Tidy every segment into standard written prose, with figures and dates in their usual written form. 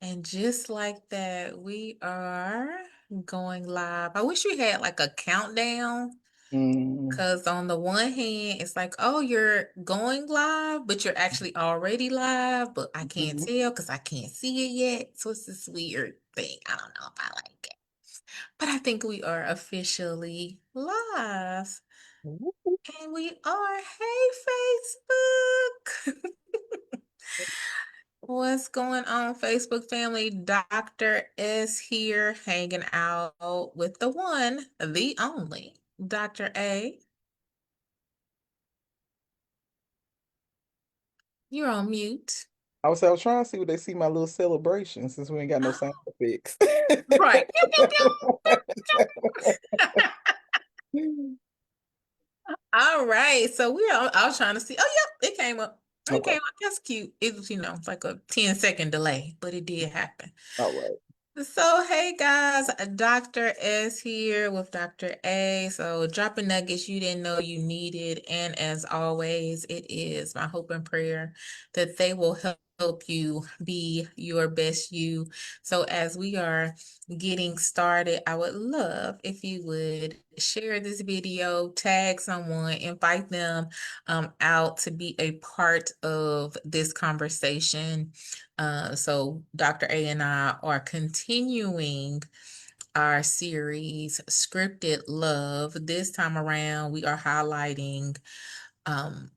And just like that, we are going live. I wish we had like a countdown Mm, because on the one hand, it's like, oh, you're going live, but you're actually already live, but I can't mhm. tell because I can't see it yet. So it's this weird thing. I don't know if I like it. But I think we are officially live. And we are. Hey, Facebook. What's going on, Facebook family? Dr. S here, hanging out with the one, the only, Dr. A. You're on mute. I was trying to see what they see my little celebration since we ain't got no sound Oh, effects. right. Pew, pew, all right. So I was trying to see. Oh, yep, it came up. It Okay. came up. That's cute. It was, it's like a 10-second delay, but it did happen. All right. So, hey guys, Dr. S here with Dr. A. So, dropping nuggets you didn't know you needed. And as always, it is my hope and prayer that they will help you be your best you. So, as we are getting started, I would love if you would share this video, tag someone, invite them out to be a part of this conversation. So Dr. A and I are continuing our series, Scripted Love. This time around, we are highlighting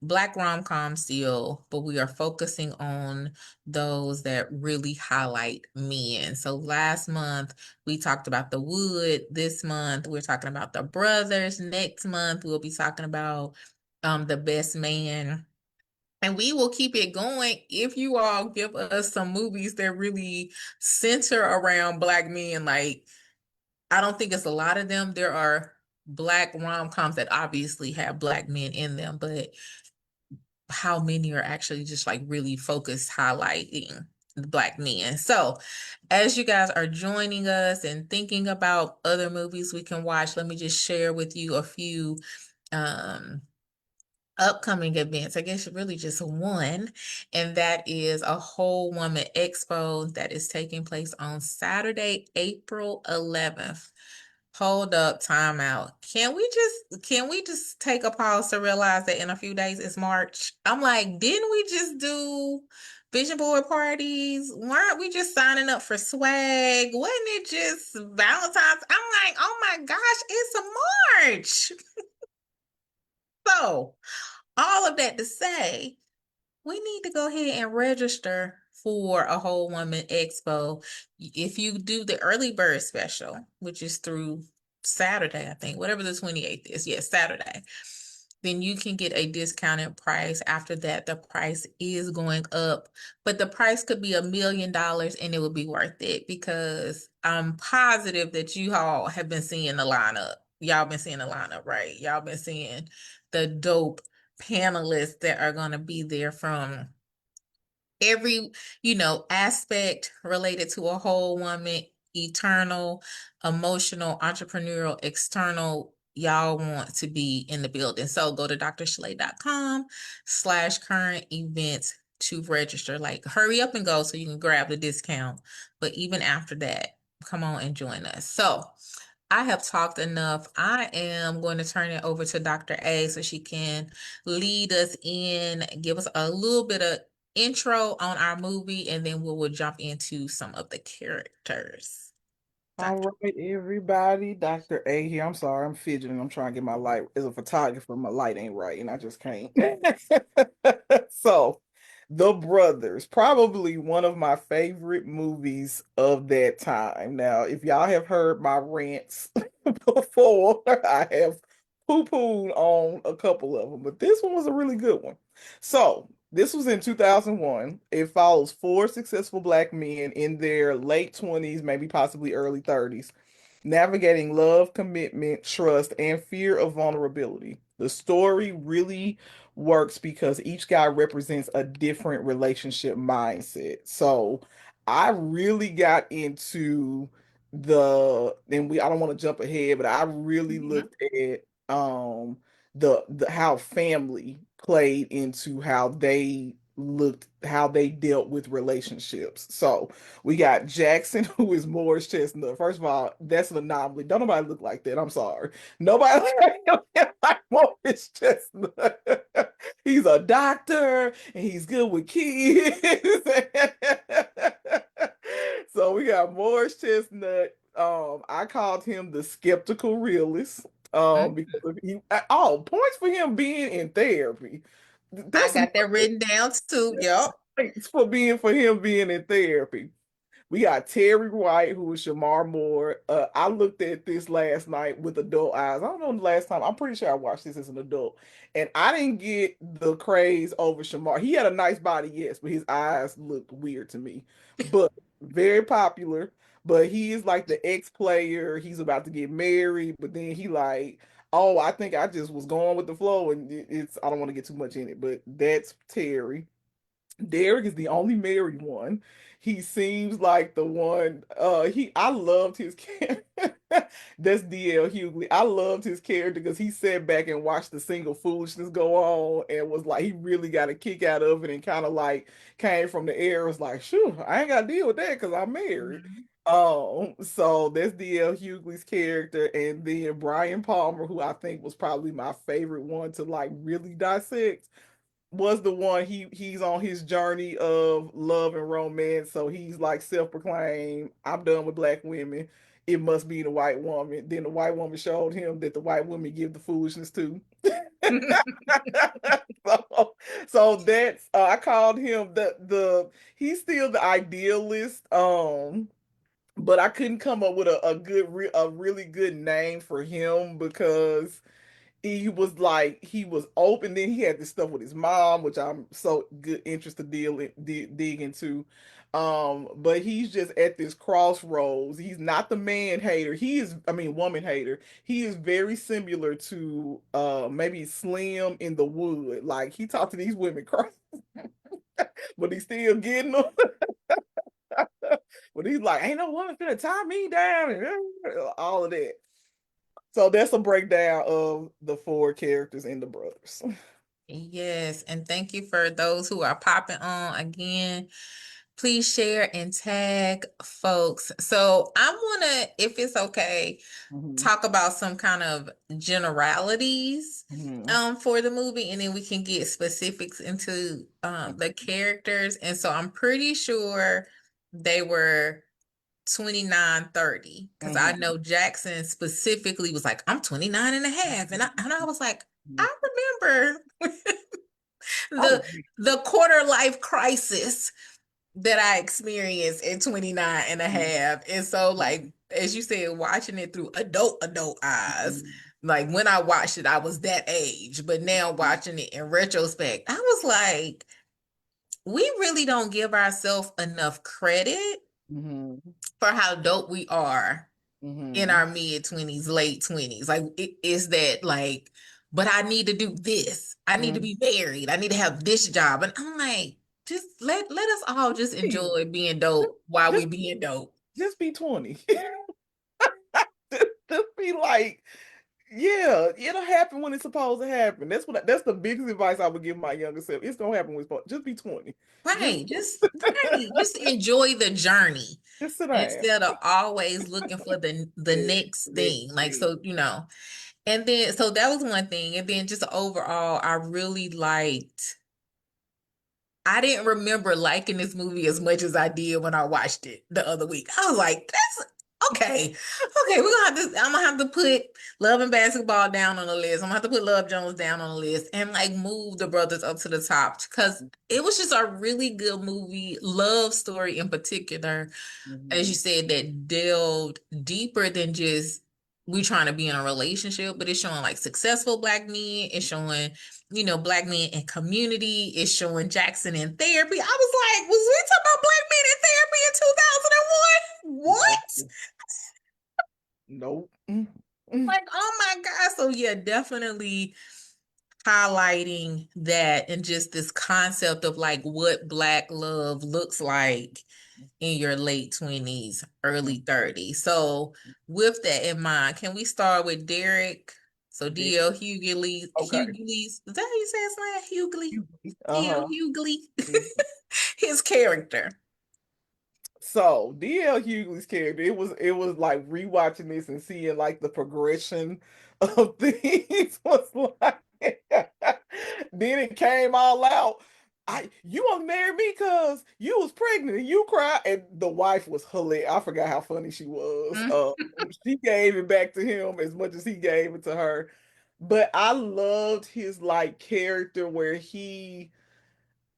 Black rom-com still, but we are focusing on those that really highlight men. So last month, we talked about the wood. This month, we're talking about the brothers. Next month, we'll be talking about the best man. And we will keep it going if you all give us some movies that really center around Black men. Like, I don't think it's a lot of them. There are Black rom-coms that obviously have Black men in them, but how many are actually just like really focused highlighting the Black men? So, as you guys are joining us and thinking about other movies we can watch, let me just share with you a few um upcoming events. I guess really just one, and that is a Whole Woman Expo that is taking place on Saturday, April 11th. Hold up, time out. Can we just take a pause to realize that in a few days it's March? I'm like, didn't we just do vision board parties? Why aren't we just signing up for swag? Wasn't it just Valentine's? I'm like, oh my gosh, it's March. So all of that to say, we need to go ahead and register for a Whole Woman Expo. If you do the early bird special, which is through Saturday, I think, whatever the 28th is, yes, Saturday, then you can get a discounted price. After that, the price is going up, but the price could be $1 million and it would be worth it because I'm positive that you all have been seeing the lineup. Y'all been seeing the lineup, right? Y'all been seeing the dope panelists that are going to be there from every, aspect related to a whole woman, eternal, emotional, entrepreneurial, external. Y'all want to be in the building. So go to drshalay.com/current events to register. Like, hurry up and go so you can grab the discount. But even after that, come on and join us. So I have talked enough. I am going to turn it over to Dr. A so she can lead us in, give us a little bit of intro on our movie, and then we will jump into some of the characters. All Dr. right, everybody. Dr. A here. I'm sorry, I'm fidgeting. I'm trying to get my light. As a photographer, my light ain't right, and I just can't. So, The Brothers, probably one of my favorite movies of that time. Now, if y'all have heard my rants before, I have poo-pooed on a couple of them, but this one was a really good one. So, this was in 2001. It follows four successful Black men in their late 20s, maybe possibly early 30s, navigating love, commitment, trust, and fear of vulnerability. The story really works because each guy represents a different relationship mindset. So I really got into and I don't want to jump ahead, but I really Mhm. looked at the how family played into how they looked how they dealt with relationships. So we got Jackson, who is Morris Chestnut. First of all, that's an anomaly. Don't nobody look like that. I'm sorry. Nobody like Morris Chestnut. He's a doctor and he's good with kids. So we got Morris Chestnut. I called him the skeptical realist. Mm. Because of points for him being in therapy. I That's got that written down too. Yep. thanks for him being in therapy. We got Terry White, who is Shamar Moore. I looked at this last night with adult eyes. I don't know the last time. I'm pretty sure I watched this as an adult, and I didn't get the craze over Shamar. He had a nice body, yes, but his eyes looked weird to me. But very popular. But he is like the ex-player. He's about to get married, but then he like, oh, I think I just was going with the flow, and it's I don't want to get too much in it, but that's Terry. Derek is the only married one. He seems like the one I loved his character. That's DL Hughley. I loved his character because he sat back and watched the single foolishness go on and was like he really got a kick out of it and kind of like came from the air was like, sure, I ain't gotta deal with that because I'm married. Mhm. So that's DL Hughley's character, and then Brian Palmer, who I think was probably my favorite one to like really dissect was the one he's on his journey of love and romance. So he's like self-proclaimed, I'm done with black women. It must be the white woman. Then the white woman showed him that the white woman give the foolishness too. so, so that's I called him the he's still the idealist. But I couldn't come up with a really good name for him because he was like he was open. Then he had this stuff with his mom, which I'm so good interest to dig into. But he's just at this crossroads. He's not the man hater. He is, I mean, woman hater. He is very similar to maybe Slim in the Wood. Like he talked to these women crazy, but he's still getting them. But he's like, ain't no woman finna tie me down and all of that. So that's a breakdown of the four characters in the brothers. Yes, and thank you for those who are popping on again. Please share and tag folks. So I want to, if it's okay, Mhm. talk about some kind of generalities Mhm. for the movie, and then we can get specifics into the characters. And so I'm pretty sure they were 29, 30, because I Mhm. know Jackson specifically was like, I'm 29 and a half. And I was like, Mhm. I remember Oh, the the quarter life crisis that I experienced in 29 and a mhm. half. And so like as you said, watching it through adult eyes, Mhm. like when I watched it, I was that age. But now watching it in retrospect, I was like, we really don't give ourselves enough credit Mhm. for how dope we are in Mhm. our mid 20s, late 20s. Like it is that like, but I need to do this. I need to Mhm. be married. I need to have this job. And I'm like, just let us all just Hey, enjoy being dope while we just being dope. just be 20. Just be like, yeah, it'll happen when it's supposed to happen. That's the biggest advice I would give my younger self. It's gonna happen when it's supposed. Just be 20. Just Right. Just enjoy the journey just sit down. instead of always looking for the Yeah, next next thing. Like thing. so, and then so that was one thing. And then just overall, I really liked I didn't remember liking this movie as much as I did when I watched it the other week. I was like, that's okay. Okay, I'm gonna have to put Love and Basketball down on the list. I'm gonna have to put Love Jones down on the list and like move the brothers up to the top because it was just a really good movie, love story in particular, as you Mhm. said, that delved deeper than just we trying to be in a relationship, but it's showing like successful black men. It's showing, black men in community. It's showing Jackson in therapy. I was like, was we talking about black men in therapy in 2001? What? Nope. Mm. Like, oh my God. So yeah, definitely highlighting that and just this concept of like what black love looks like in your late 20s, early 30s. So, with that in mind, can we start with Derek So D- D.L. Hughley, okay. Hughley's, is that how you say his name? Hughley? D.L. Uh-huh. Hughley, Mhm. his character. So D.L. Hughley's character, it was like rewatching this and seeing like the progression of things was like then it came all out. You want to marry me because you was pregnant and you cried. And the wife was hilarious. I forgot how funny she was. Mm, She gave it back to him as much as he gave it to her. But I loved his like character where he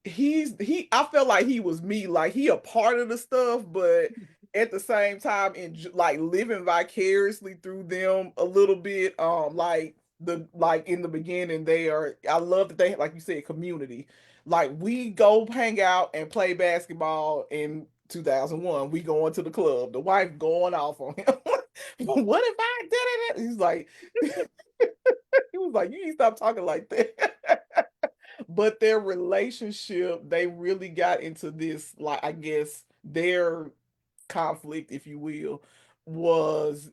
I felt like he was me, like he a part of the stuff, but at the same time like living vicariously through them a little bit. Like in the beginning, I love that they, like you said, community. Like we go hang out and play basketball in 2001. We going to the club, the wife going off on him. What if I did it? He's like he was like, you need to stop talking like that. But their relationship, they really got into this, like, I guess their conflict, if you will, was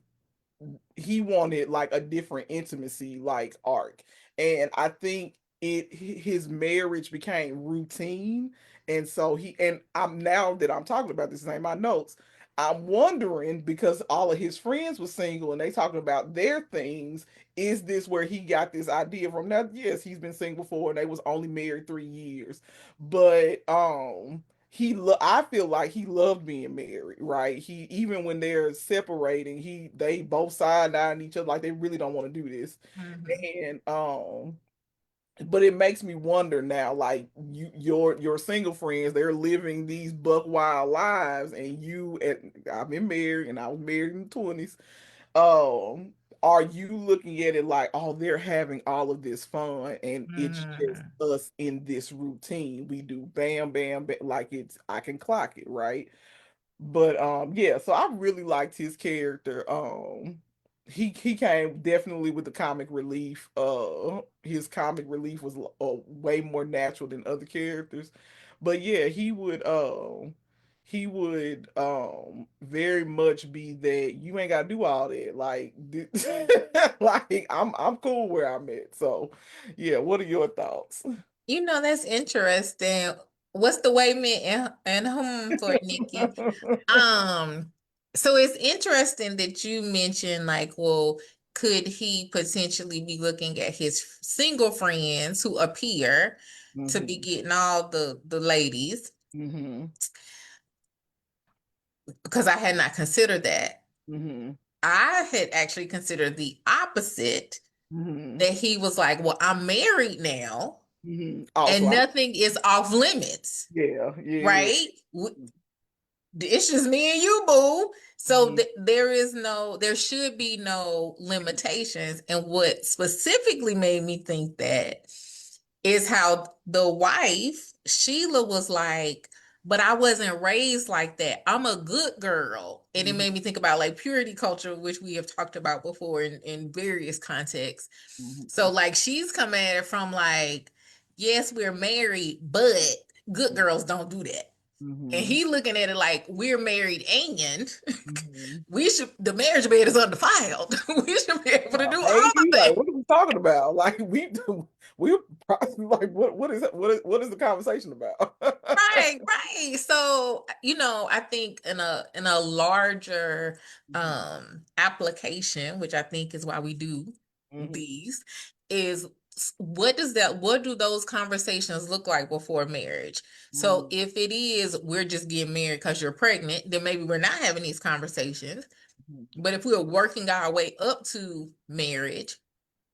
he wanted like a different intimacy like arc. And I think his marriage became routine. And so I'm now that I'm talking about this in my notes, I'm wondering, because all of his friends were single and they talking about their things, is this where he got this idea from? Now, yes, he's been single before and they was only married 3 years, but I feel like he loved being married, right? He, even when they're separating, they both side eyeing each other like they really don't want to do this. mhm, And but it makes me wonder now, like your single friends, they're living these buck wild lives, and I've been married and I was married in the 20s. um are you looking at it like, oh, they're having all of this fun and it's just mhm. us in this routine? We do bam bam, bam, like it's, I can clock it, right? But yeah, so I really liked his character. He came definitely with the comic relief. His comic relief was way more natural than other characters. But yeah, he would very much be that you ain't gotta do all that. Like like I'm cool where I'm at. So yeah, what are your thoughts? That's interesting. What's the way meant and home for Nikki? Um, so it's interesting that you mentioned like, well, could he potentially be looking at his single friends who appear to be Hmm. getting all the ladies? Hmm. Because I had not considered that. Hmm. I had actually considered the opposite, Hmm. that he was like, well, I'm married now Also, and I'm, nothing is off limits, yeah, yeah, yeah. right? It's just me and you, boo. So Mhm, there should be no limitations. And what specifically made me think that is how the wife, Sheila, was like, but I wasn't raised like that. I'm a good girl. And it mhm, made me think about like purity culture, which we have talked about before in various contexts. So mhm, like she's coming at it from like, yes, we're married, but good girls don't do that. And mhm, he looking at it like we're married and mhm. the marriage bed is undefiled. We should be able to do all Hey, the he like, things. what are we talking about? Like, we probably like, what is the conversation about? Right, right. So, I think in a larger Mhm, application, which I think is why we do mhm, these, is what do those conversations look like before marriage? So mhm, if it is we're just getting married because you're pregnant, then maybe we're not having these conversations. mhm, But if we're working our way up to marriage,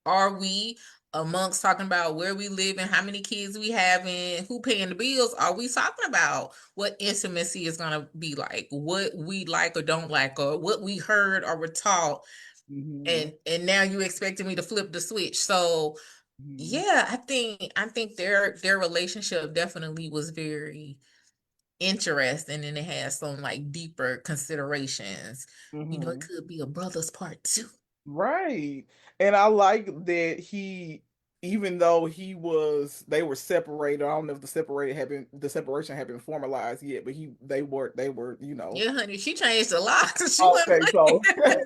are we amongst talking about where we live and how many kids we have and who paying the bills? Are we talking about what intimacy is going to be like, what we like or don't like, or what we heard or were taught? mhm, And now you expecting me to flip the switch. So mhm, yeah, I think their relationship definitely was very interesting, and it has some like deeper considerations. It mhm. could be a brother's part too. Right. And I like that even though they were separated. I don't know if the separation had been formalized yet, but they were. Yeah, honey, she changed a lot. She wasn't Okay, so playing.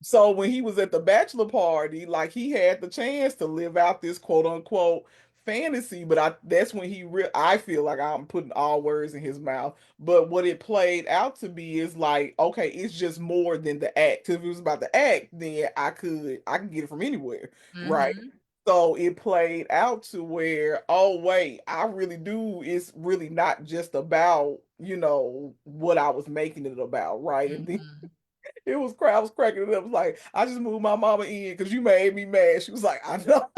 So when he was at the bachelor party, like he had the chance to live out this quote unquote fantasy, but that's when I feel like I'm putting all words in his mouth. But what it played out to be is like, okay, it's just more than the act. 'Cause if it was about the act, then I can get it from anywhere, right? Mm-hmm. So it played out to where, oh wait, I really do. It's really not just about, what I was making it about, right? And then Mm-hmm. I was cracking it up. It was like, I just moved my mama in because you made me mad. She was like, I know.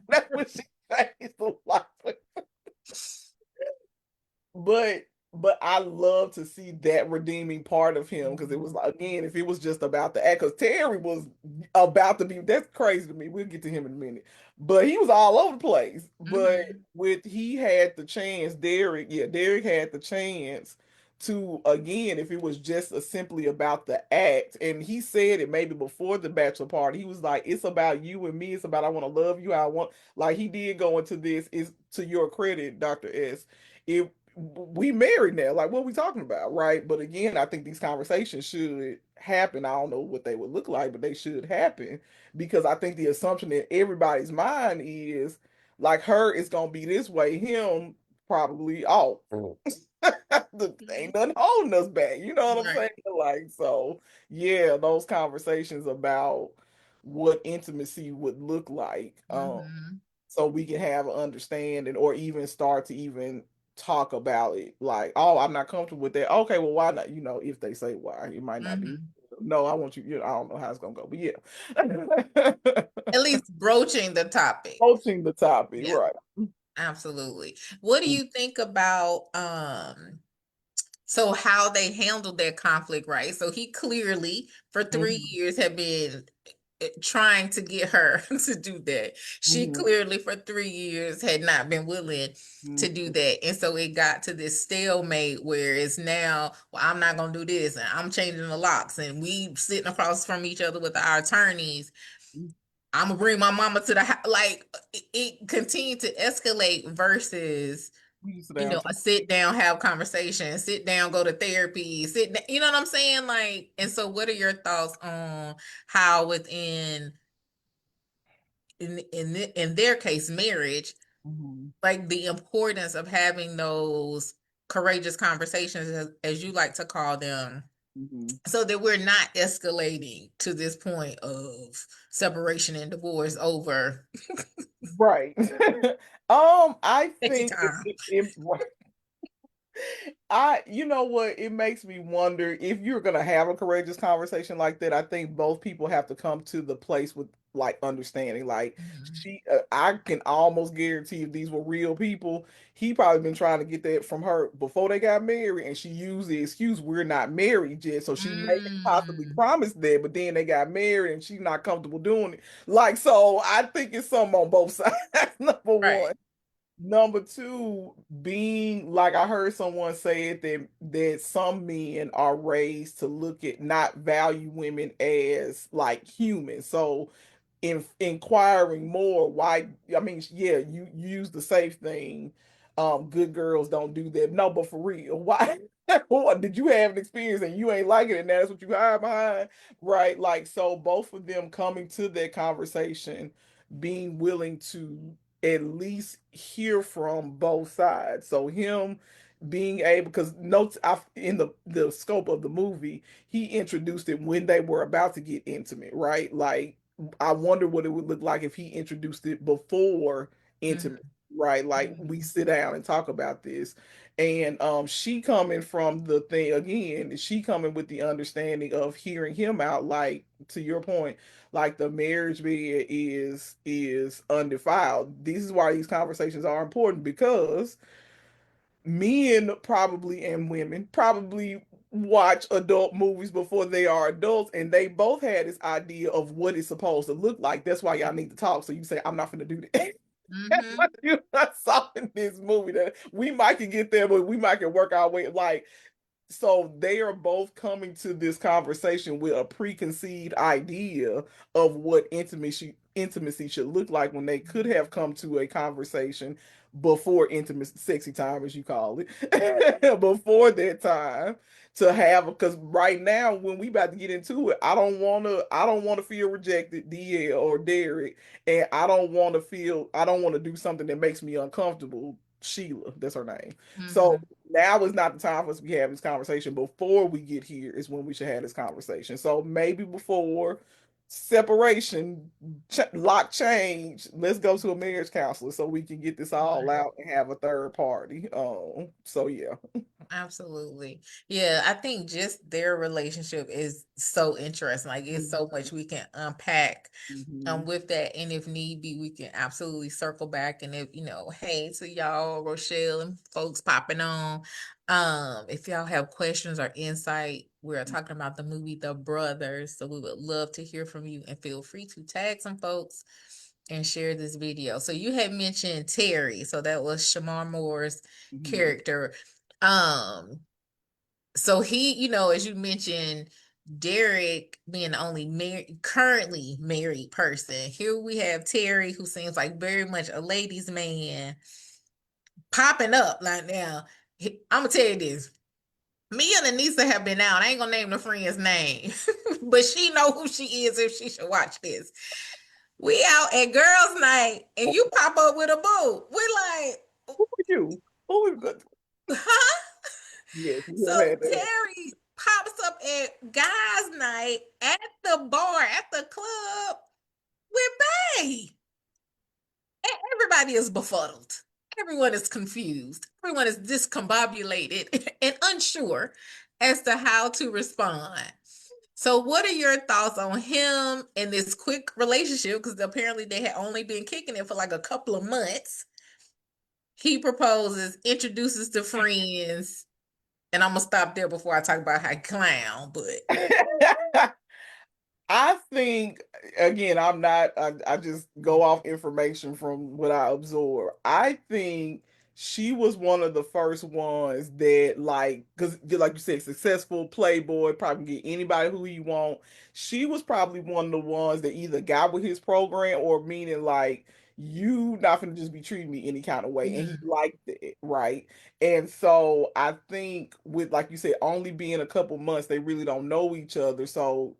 That's what she said. Like, but but I love to see that redeeming part of him because it was like, again, if it was just about the act, because Terry was about to be, that's crazy to me. We'll get to him in a minute. But he was all over the place. But Mm-hmm. he had the chance, Derek had the chance to, again, if it was just simply about the act, and he said it maybe before the bachelor party, he was like, it's about you and me, it's about I want to love you how I want, like he did go into this, is to your credit, Dr. S. It We married now. Like, what are we talking about, right? But again, I think these conversations should happen. I don't know what they would look like, but they should happen because I think the assumption in everybody's mind is like her is gonna be this way, him probably off. Ain't nothing holding us back. You know what I'm saying? Right. Like, so yeah, those conversations about what intimacy would look like. Mm-hmm. So we can have an understanding or even start to even talk about it. Like, oh, I'm not comfortable with that. Okay, well, why not? If they say why, it might not be. Mm-hmm. No, I want you, I don't know how it's gonna go, but yeah. At least broaching the topic. Coaching the topic, Yeah, right. absolutely. What do you think about so how they handled their conflict, right? So he clearly for 3 years had been trying to get her to do that. She Mm-hmm. clearly for 3 years had not been willing to do that. And so it got to this stalemate where it's now, well, I'm not gonna do this and I'm changing the locks and we sitting across from each other with our attorneys. Mm-hmm. I'm gonna bring my mama to the house. Like it continued to escalate versus We just sit down and a talk. sit down, have conversation, sit down, go to therapy, sit down, you know what I'm saying? Like, and so what are your thoughts on how within in their case, marriage, Mm-hmm. like the importance of having those courageous conversations as you like to call them, Mm-hmm. so that we're not escalating to this point of separation and divorce over Right. I petty think time. you know what? It makes me wonder if you're gonna have a courageous conversation like that. I think both people have to come to the place with like understanding. Like Mhm. I can almost guarantee if these were real people, he probably been trying to get that from her before they got married, and she used the excuse we're not married yet, so she may have possibly Mm. promised that, but then they got married and she's not comfortable doing it. Like, so I think it's something on both sides. Number Right. one. Number two, being like I heard someone say it that some men are raised to look at not value women as like humans. So in inquiring more, why I mean, yeah, you use the safe thing. Good girls don't do that. No, but for real, why what did you have an experience and you ain't like it and that's what you hide behind? Right? Like so both of them coming to that conversation, being willing to at least hear from both sides. So him being able, because notes in the scope of the movie, he introduced it when they were about to get intimate, right? Like I wonder what it would look like if he introduced it before intimate, Mhm. right? Like we Mhm. sit down and talk about this. And she coming from the thing again, she coming with the understanding of hearing him out, like to your point, like the marriage bed is undefiled. This is why these conversations are important because men probably and women probably watch adult movies before they are adults, and they both had this idea of what it's supposed to look like. That's why y'all need to talk. So you say, I'm not gonna do that. Mhm. You saw in this movie that we might can get there, but we might can work our way. Like, so they are both coming to this conversation with a preconceived idea of what intimacy should look like when they could have come to a conversation before intimate sexy time, as you call it, before that time to have, because right now when we about to get into it, I don't want to feel rejected, DL or Derek, and I don't want to do something that makes me uncomfortable. Sheila, that's her name. So Mhm. now is not the time for us to be having this conversation. Before we get here is when we should have this conversation. So maybe before separation, lock change, let's go to a marriage counselor so we can get this all Right. out and have a third party. So yeah. Absolutely. Yeah, I think just their relationship is so interesting. Like it's so much we can unpack Mhm. with that. And if need be, we can absolutely circle back. And if, hey to y'all, Rochelle and folks popping on. If y'all have questions or insight, we're talking about the movie The Brothers. So we would love to hear from you and feel free to tag some folks and share this video. So you had mentioned Terry. So that was Shamar Moore's Mhm. character. Um, so he, as you mentioned, Derek being the only currently married person. Here we have Terry, who seems like very much a ladies' man, popping up like now. I'm gonna tell you this. Me and Anissa have been out. I ain't gonna name the friend's name, but she know who she is if she should watch this. We out at girls' night, and you pop up with a boo. We're like, Who are you? Who is good? huh? Yes, we So have had that. Terry pops up at guys' night at the bar, at the club with Bay. And everybody is befuddled. Everyone is confused. Everyone is discombobulated and unsure as to how to respond. So, what are your thoughts on him and this quick relationship? Because apparently they had only been kicking it for like a couple of months. He proposes, introduces the friends, and I'm gonna stop there before I talk about how he clown. But I think again, I'm not. I just go off information from what I absorb. I think she was one of the first ones that, like, because like you said, successful playboy, probably can get anybody who you want. She was probably one of the ones that either got with his program or meaning like you not gonna just be treating me any kind of way, and he Mhm. liked it, right? And so I think with, like you said, only being a couple months, they really don't know each other. So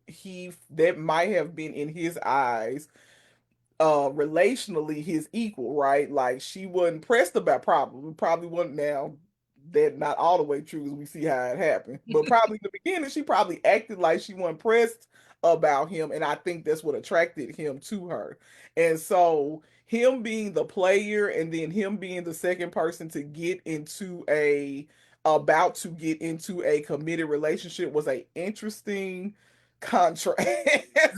that might have been in his eyes relationally his equal, right? Like she wasn't pressed about probably wasn't. Now that not all the way true as we see how it happened, but probably in the beginning she probably acted like she wasn't pressed about him, and I think that's what attracted him to her. And so him being the player and then him being the second person to get into a about to get into a committed relationship was a interesting contrast.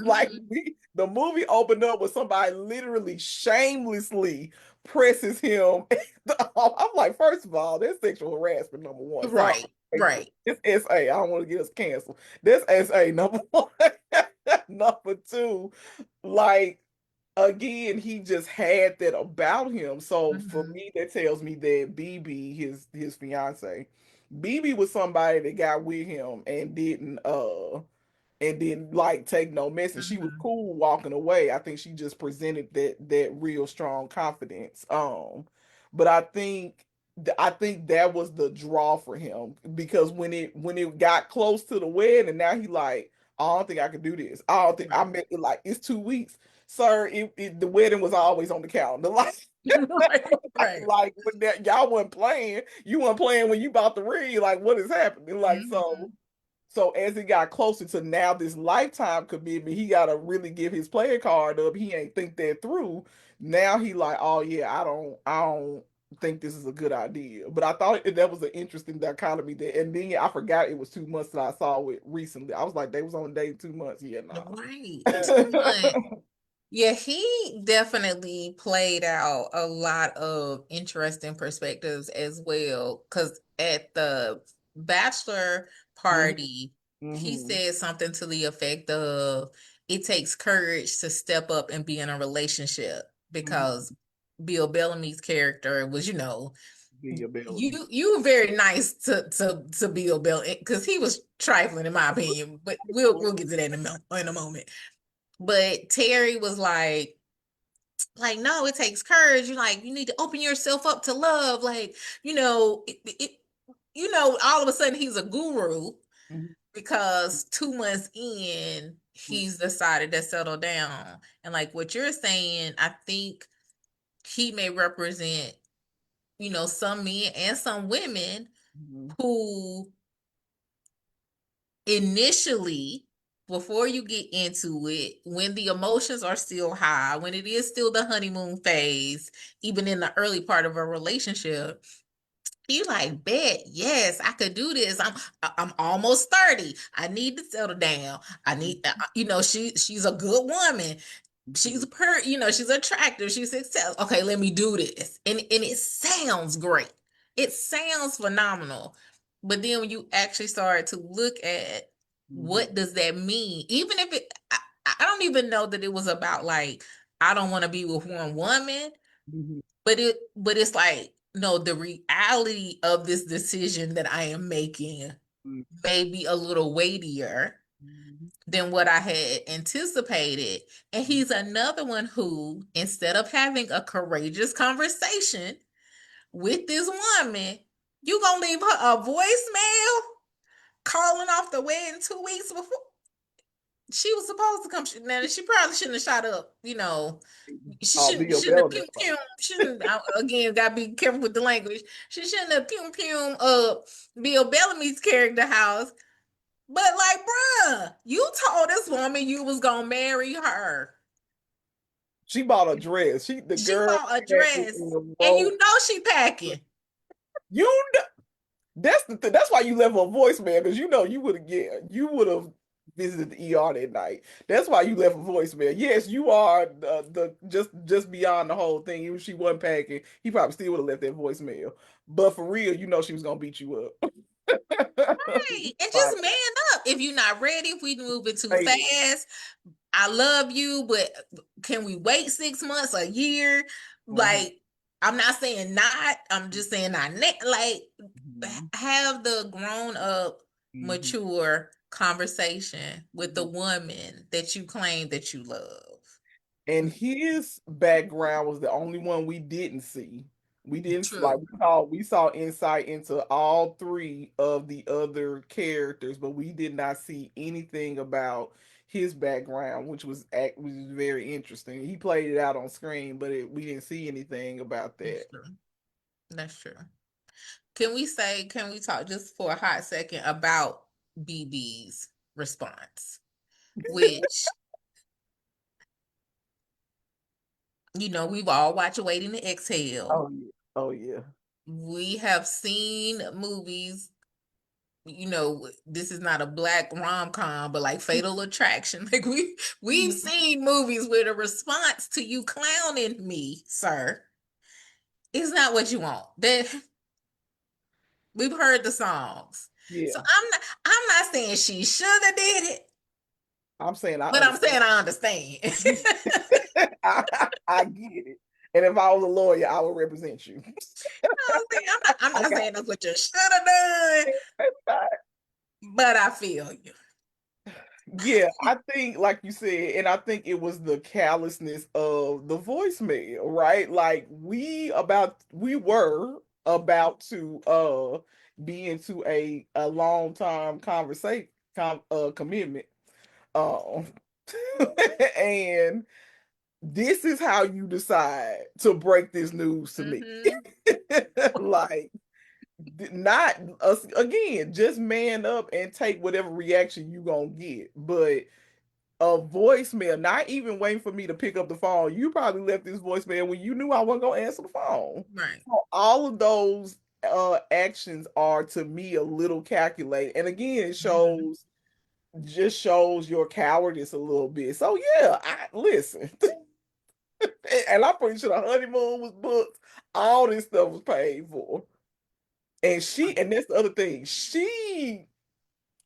Like Mhm. the movie opened up with somebody literally shamelessly presses him. I'm like, first of all, that's sexual harassment number one. Sorry, Right, right. it's SA. I don't want to get us canceled. That's SA number one. Number two, like again, he just had that about him. So for Mhm. me, that tells me that BB, his fiance, BB was somebody that got with him and didn't like take no mess, and she was Mhm. cool walking away. I think she just presented that real strong confidence. But I think that was the draw for him, because when it got close to the wedding, and now he like, I don't think I can do this. I don't think I Right. meant it, like it's 2 weeks, sir. The wedding was always on the calendar. Right, right. Like when y'all wasn't playing, you weren't playing when you bought the ring. Like what is happening? Like so. Mhm. So as it got closer to now this lifetime commitment, he gotta really give his player card up. He ain't think that through. Now he like, oh yeah, I don't think this is a good idea. But I thought that was an interesting dichotomy there. And then I forgot it was 2 months that I saw it recently. I was like, they was on a date 2 months. Yeah, Right. Too much. nah. Yeah, he definitely played out a lot of interesting perspectives as well. Because at the bachelor hmm party, he hmm said something to the effect of it takes courage to step up and be in a relationship hmm because Bill Bellamy's character was, Be ability. you were very nice to Bill Bellamy because he was trifling in my opinion, but we'll get to that in a moment. But Terry was like, like, no, it takes courage. You like, you need to open yourself up to love. Like, all of a sudden he's a guru Mhm. because 2 months in, Mhm. he's decided to settle down. And like what you're saying, I think he may represent, some men and some women Mhm. who initially, before you get into it, when the emotions are still high, when it is still the honeymoon phase, even in the early part of a relationship, you like, bet, yes, I could do this. I'm almost 30. I need to settle down. I need, she's a good woman. She's Mhm. she's attractive, she's successful. Okay, let me do this. And it sounds great. It sounds phenomenal. But then when you actually start to look at Mhm. what does that mean, even if I don't even know that it was about like, I don't want to be with one woman, Mhm. but it's like, no, the reality of this decision that I am making may be a little weightier Mhm. than what I had anticipated. And Mhm. he's another one who, instead of having a courageous conversation with this woman, you gonna leave her a voicemail calling off the wedding 2 weeks before she was supposed to come. Now she probably shouldn't have shot up. She Oh, shouldn't Bill shouldn't have Bell, that's pew right. pew. Shouldn't again. Gotta be careful with the language. She shouldn't have pew pew Bill Bellamy's character house. But like, bruh, you told this woman you was gonna marry her. She bought a dress. The She girl bought a had it dress, in the and robe. she packing. You know, that's the thing. That's why you left a voicemail, because you would have, yeah, you would have visited the ER that night. That's why you left a voicemail. Yes, you are the just beyond the whole thing. Even if she wasn't packing, he probably still would have left that voicemail. But for real, she was gonna beat you up. Right. And Like, just man up. If you're not ready, if we move it too say it. fast, I love you, but can we wait 6 months, a year? Mhm. Like, I'm not saying not, I'm just saying not like, Mhm. have the grown up, Mhm. mature conversation with the Mhm. woman that you claim that you love. And his background was the only one we didn't see. We didn't like True. we saw insight into all three of the other characters, but we did not see anything about his background, which was very interesting. He played it out on screen, but we didn't see anything about That's that. true. That's true. Can we talk just for a hot second about BB's response? Which, we've all watched Waiting to Exhale. Oh yeah. Oh yeah. We have seen movies, this is not a black rom-com, but like Fatal Attraction. Like we've Mhm. seen movies where the response to you clowning me, sir, is not what you want. That we've heard the songs. So Yeah. I'm not saying she should have did it, I'm saying I but I'm understand. saying I understand. I get it. And if I was a lawyer, I would represent you. I'm not Okay. saying that's what you should have done, but I feel you. Yeah, I think, like you said, and I think it was the callousness of the voicemail, right? Like we were about to be into a long time conversation commitment. Um and this is how you decide to break this news to me. Hmm. Like, not us again, just man up and take whatever reaction you gonna get. But a voicemail, not even waiting for me to pick up the phone. You probably left this voicemail when you knew I wasn't gonna answer the phone. Right. So all of those actions are to me a little calculated. And again, Hmm. just shows your cowardice a little bit. So yeah, I listen. And I'm pretty sure the honeymoon was booked. All this stuff was paid for. And that's the other thing. She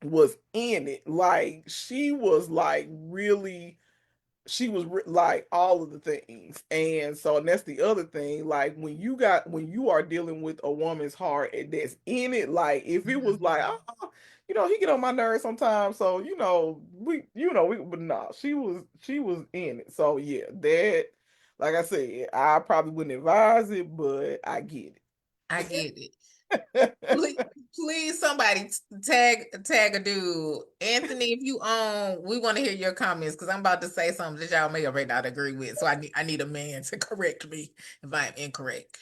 was in it. Like she was like really like all of the things. And that's the other thing. Like when you are dealing with a woman's heart and that's in it, like if it was like, Hmm. oh, he get on my nerves sometimes. So, but nah, she was in it. So yeah, that. Like I said, I probably wouldn't advise it, but I get I get it. it. Please, please, somebody tag a dude. Anthony, if you own, we want to hear your comments because I'm about to say something that y'all may or may not agree with. So I need a man to correct me if I'm incorrect.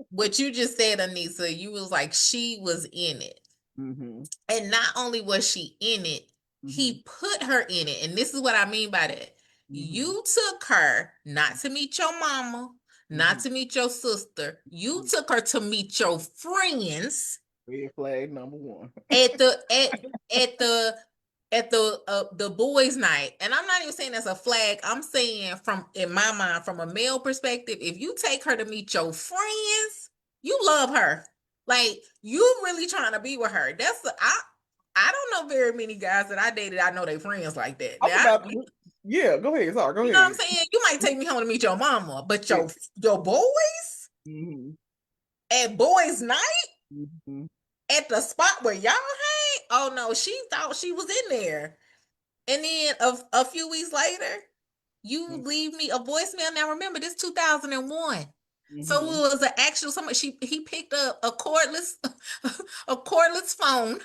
What you just said, Anissa, you was like she was in it. Hmm. And not only was she in it, Hmm. he put her in it. And this is what I mean by that. Hmm. You took her not to meet your mama, not Hmm. to meet your sister. You took her to meet your friends Red flag number one. at the at the the boys' night. And I'm not even saying that's a flag. I'm saying from in my mind, from a male perspective, if you take her to meet your friends, you love her. Like you really trying to be with her. I don't know very many guys that I dated. I know they friends like that. I'm Now, about to, yeah, go ahead. Sorry, go you know what I'm ahead. saying? You might take me home to meet your mama, but Yeah. your boys Hmm. at boys' night Hmm. at the spot where y'all hang. Oh no, she thought she was in there. And then a few weeks later, you leave me a voicemail. Now remember, this 2001. So Hmm. it was an actual somebody. He picked up a cordless a cordless phone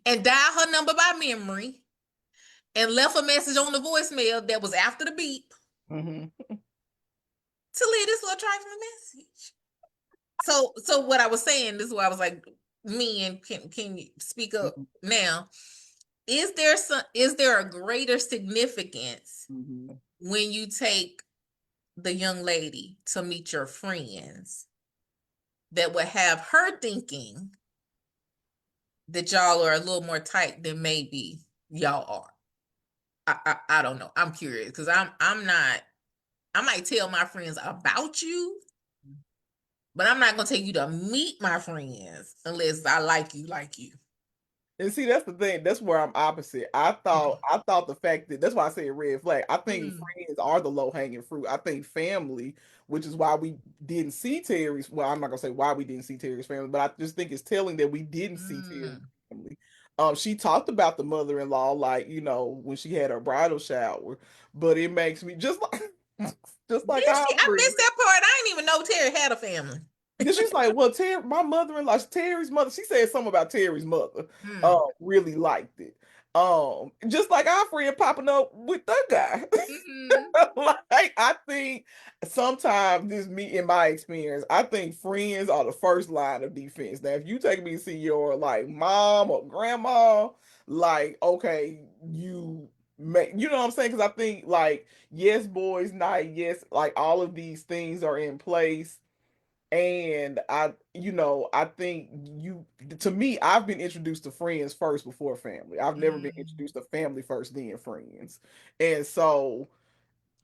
and dialed her number by memory and left a message on the voicemail that was after the beep Hmm. to leave this little trifling message. So what I was saying, this is why I was like, me and can you speak up now? Is there a greater significance Hmm. when you take the young lady to meet your friends that would have her thinking that y'all are a little more tight than maybe y'all are? I don't know. I'm curious because I'm not. I might tell my friends about you, but I'm not gonna take you to meet my friends unless I like you. And see, that's the thing. That's where I'm opposite. I thought the fact that that's why I say red flag. I think Mm, friends are the low hanging fruit. I think family, which is why we didn't see Terry's. Well, I'm not gonna say why we didn't see Terry's family, but I just think it's telling that we didn't see Terry's mm. family. She talked about the mother-in-law, like when she had her bridal shower, but it makes me just like just like Did our she? I friend. missed that part. I didn't even know Terry had a family. Then she's like, well, Terry, my mother-in-law, Terry's mother, she said something about Terry's mother. Mm. Really liked it. Just like our friend popping up with that guy. Mm-hmm. Like, I think sometimes this me in my experience, I think friends are the first line of defense. Now, if you take me to see your like mom or grandma, like, okay, you know what I'm saying? Because I think like yes, boys night, yes, like all of these things are in place, and I think to me, I've been introduced to friends first before family. I've never been Mm-hmm. introduced to family first, then friends. And so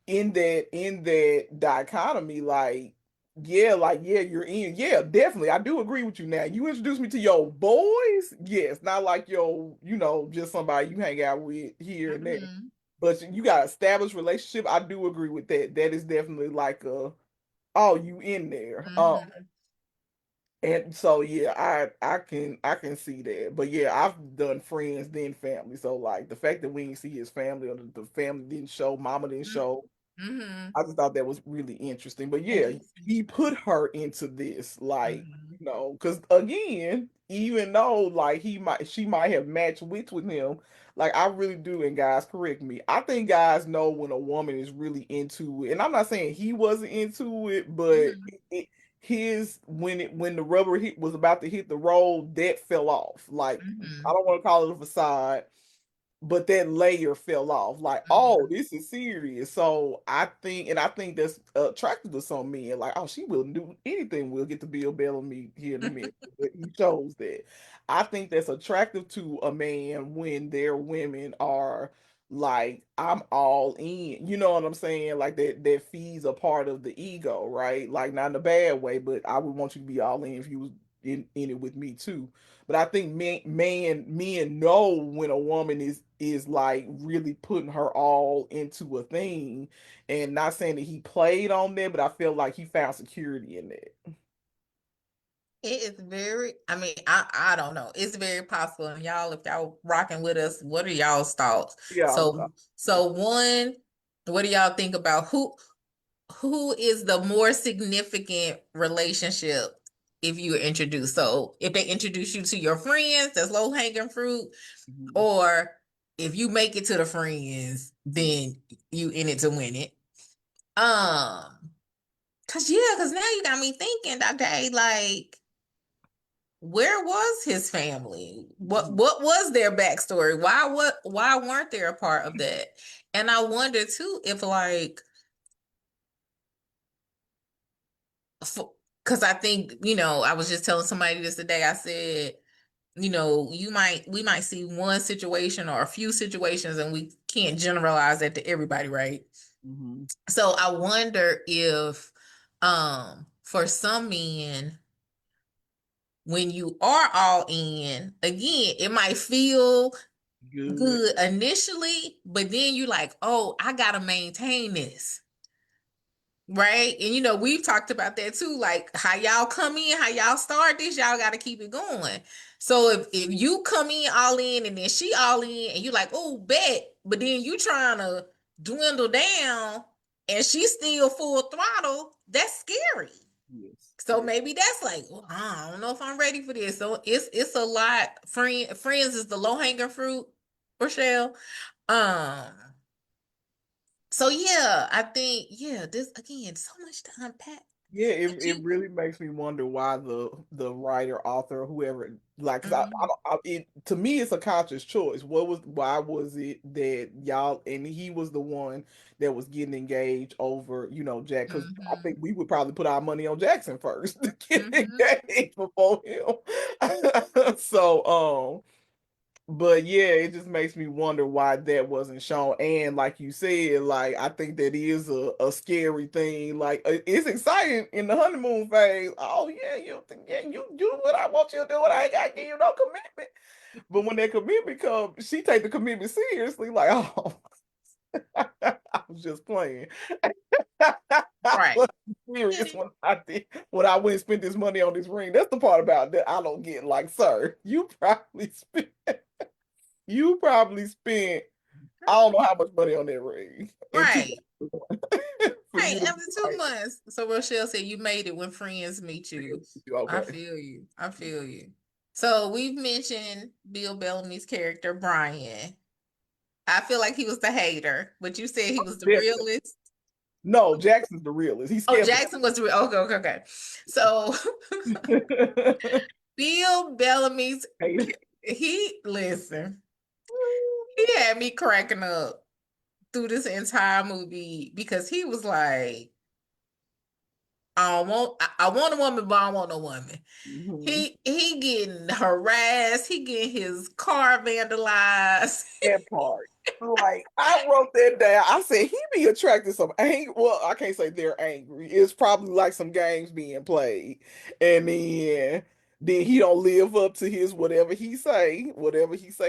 in that dichotomy, like, yeah, you're in. Yeah, definitely. I do agree with you now. You introduced me to your boys, yes, not like just somebody you hang out with here and there. Mm-hmm. But you got established relationship. I do agree with that. That is definitely like oh, you in there. Mm-hmm. And so yeah, I can see that. But yeah, I've done friends then family. So like the fact that we didn't see his family or the family didn't show, mama didn't show, Mm-hmm. I just thought that was really interesting. But yeah, Interesting. he put her into this, like, Mm-hmm. because again, even though like she might have matched wits with him, like I really do, and guys, correct me. I think guys know when a woman is really into it. And I'm not saying he wasn't into it, but Mm-hmm. his when the rubber was about to hit the road, that fell off. Like I Mm-hmm. don't want to call it a facade, but that layer fell off. Like, oh, Mm-hmm. this is serious. So I think that's attractive to some men. Like, oh, she will do anything. We'll get to Bill Bellamy here in a minute. But he shows that. I think that's attractive to a man when their women are like, I'm all in. You know what I'm saying? Like that feeds a part of the ego, right? Like not in a bad way, but I would want you to be all in if you was in it with me too. But I think men know when a woman is like really putting her all into a thing, and not saying that he played on that, but I feel like he found security in that. It is very, I mean, I don't know. It's very possible. And y'all, if y'all rocking with us, what are y'all's thoughts? Yeah, So one, What do y'all think about who is the more significant relationship if you are introduced? So if they introduce you to your friends, that's low hanging fruit, Mhm. or if you make it to the friends, then you in it to win it. Um, cause now you got me thinking, Dr. A, like, where was his family? What Mhm. what was their backstory? Why weren't they a part of that? And I wonder too if like because I think, I was just telling somebody this today. I said, we might see one situation or a few situations and we can't generalize that to everybody, right? Mhm. So I wonder if for some men, when you are all in, again, it might feel Good. good initially, but then you like, oh, I gotta maintain this. Right. And we've talked about that too. Like how y'all come in, how y'all start this, y'all got to keep it going. So if you come in all in and then she all in and you like, oh, bet, but then you trying to dwindle down and she's still full throttle, that's scary. Yes. So Yes. maybe that's like, well, I don't know if I'm ready for this. So it's a lot. Friends is the low hanging fruit, Rochelle. Um, so yeah, I think this again, so much to unpack. Yeah, But it really makes me wonder why the writer, author, whoever, like, because mhm, it, to me it's a conscious choice. Why was it that y'all, and he was the one that was getting engaged over, Jack? Because I mhm, think we would probably put our money on Jackson first to get mhm. engaged before him. So but yeah, it just makes me wonder why that wasn't shown. And like you said, like I think that is a scary thing. Like it's exciting in the honeymoon phase. Oh yeah, you do what I want you to do, and I ain't got to give you no commitment. But when that commitment comes, she take the commitment seriously. Like, oh, I was just playing. I Right. was serious when I went and spent this money on this ring. That's the part about that I don't get. Like, sir, you probably spent I don't know how much money on that ring in two Right. for Right. you to be After two like, months. So Rochelle said you made it when friends meet you. I okay. feel you. I feel you. So we've mentioned Bill Bellamy's character, Brian. I feel like he was the hater, but you said he was the Definitely. realist. No, Jackson's the realist. He's Oh, skeptical. Jackson was the real. Okay, okay, okay. So Bill Bellamy's Hater. he listen, he had me cracking up through this entire movie because he was like, I want a woman, but I don't want no woman. Mhm. He getting harassed, he getting his car vandalized. That part. Like I wrote that down. I said he be attracting some anger. Well, I can't say they're angry. It's probably like some games being played, and then he don't live up to his whatever he say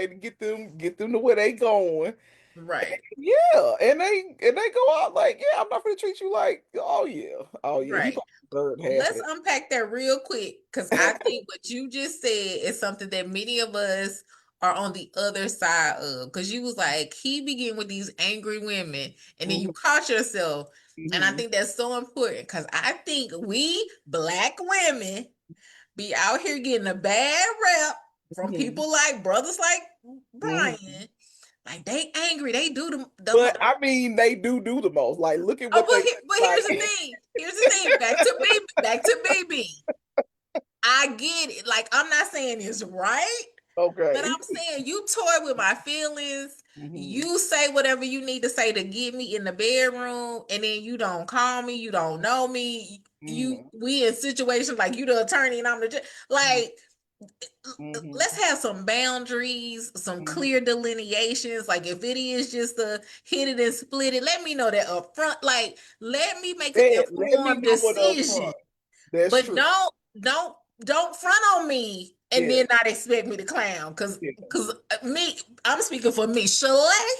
to get them to where they going. Right, Yeah, and they go out like, yeah, I'm not gonna treat you like, oh yeah. He right. probably deserved half of Let's that. unpack that real quick because I think what you just said is something that many of us are on the other side of. Because you was like, he began with these angry women, and then you Mhm, caught yourself. And I mhm, think that's so important because I think we black women be out here getting a bad rep from mhm, people like brothers like mhm. Brian. Like they angry, they do the But most. I mean, they do the most. Like, look at Oh, what they but here's like. the thing. Here's the thing. Back to baby. I get it. Like, I'm not saying it's right, but Okay. I'm saying you toy with my feelings. Hmm. You say whatever you need to say to get me in the bedroom, and then you don't call me, you don't know me. Hmm. We in situations like you the attorney and I'm the judge. Like, let's Hmm. have some boundaries, some Hmm. clear delineations. Like if it is just a hit it and split it, let me know that up front. Like, let me make an Let me informed know what up decision. front. That's But true. don't front on me and Yeah. then not expect me to clown. Yeah. Me, I'm speaking for me. Sha-Lai,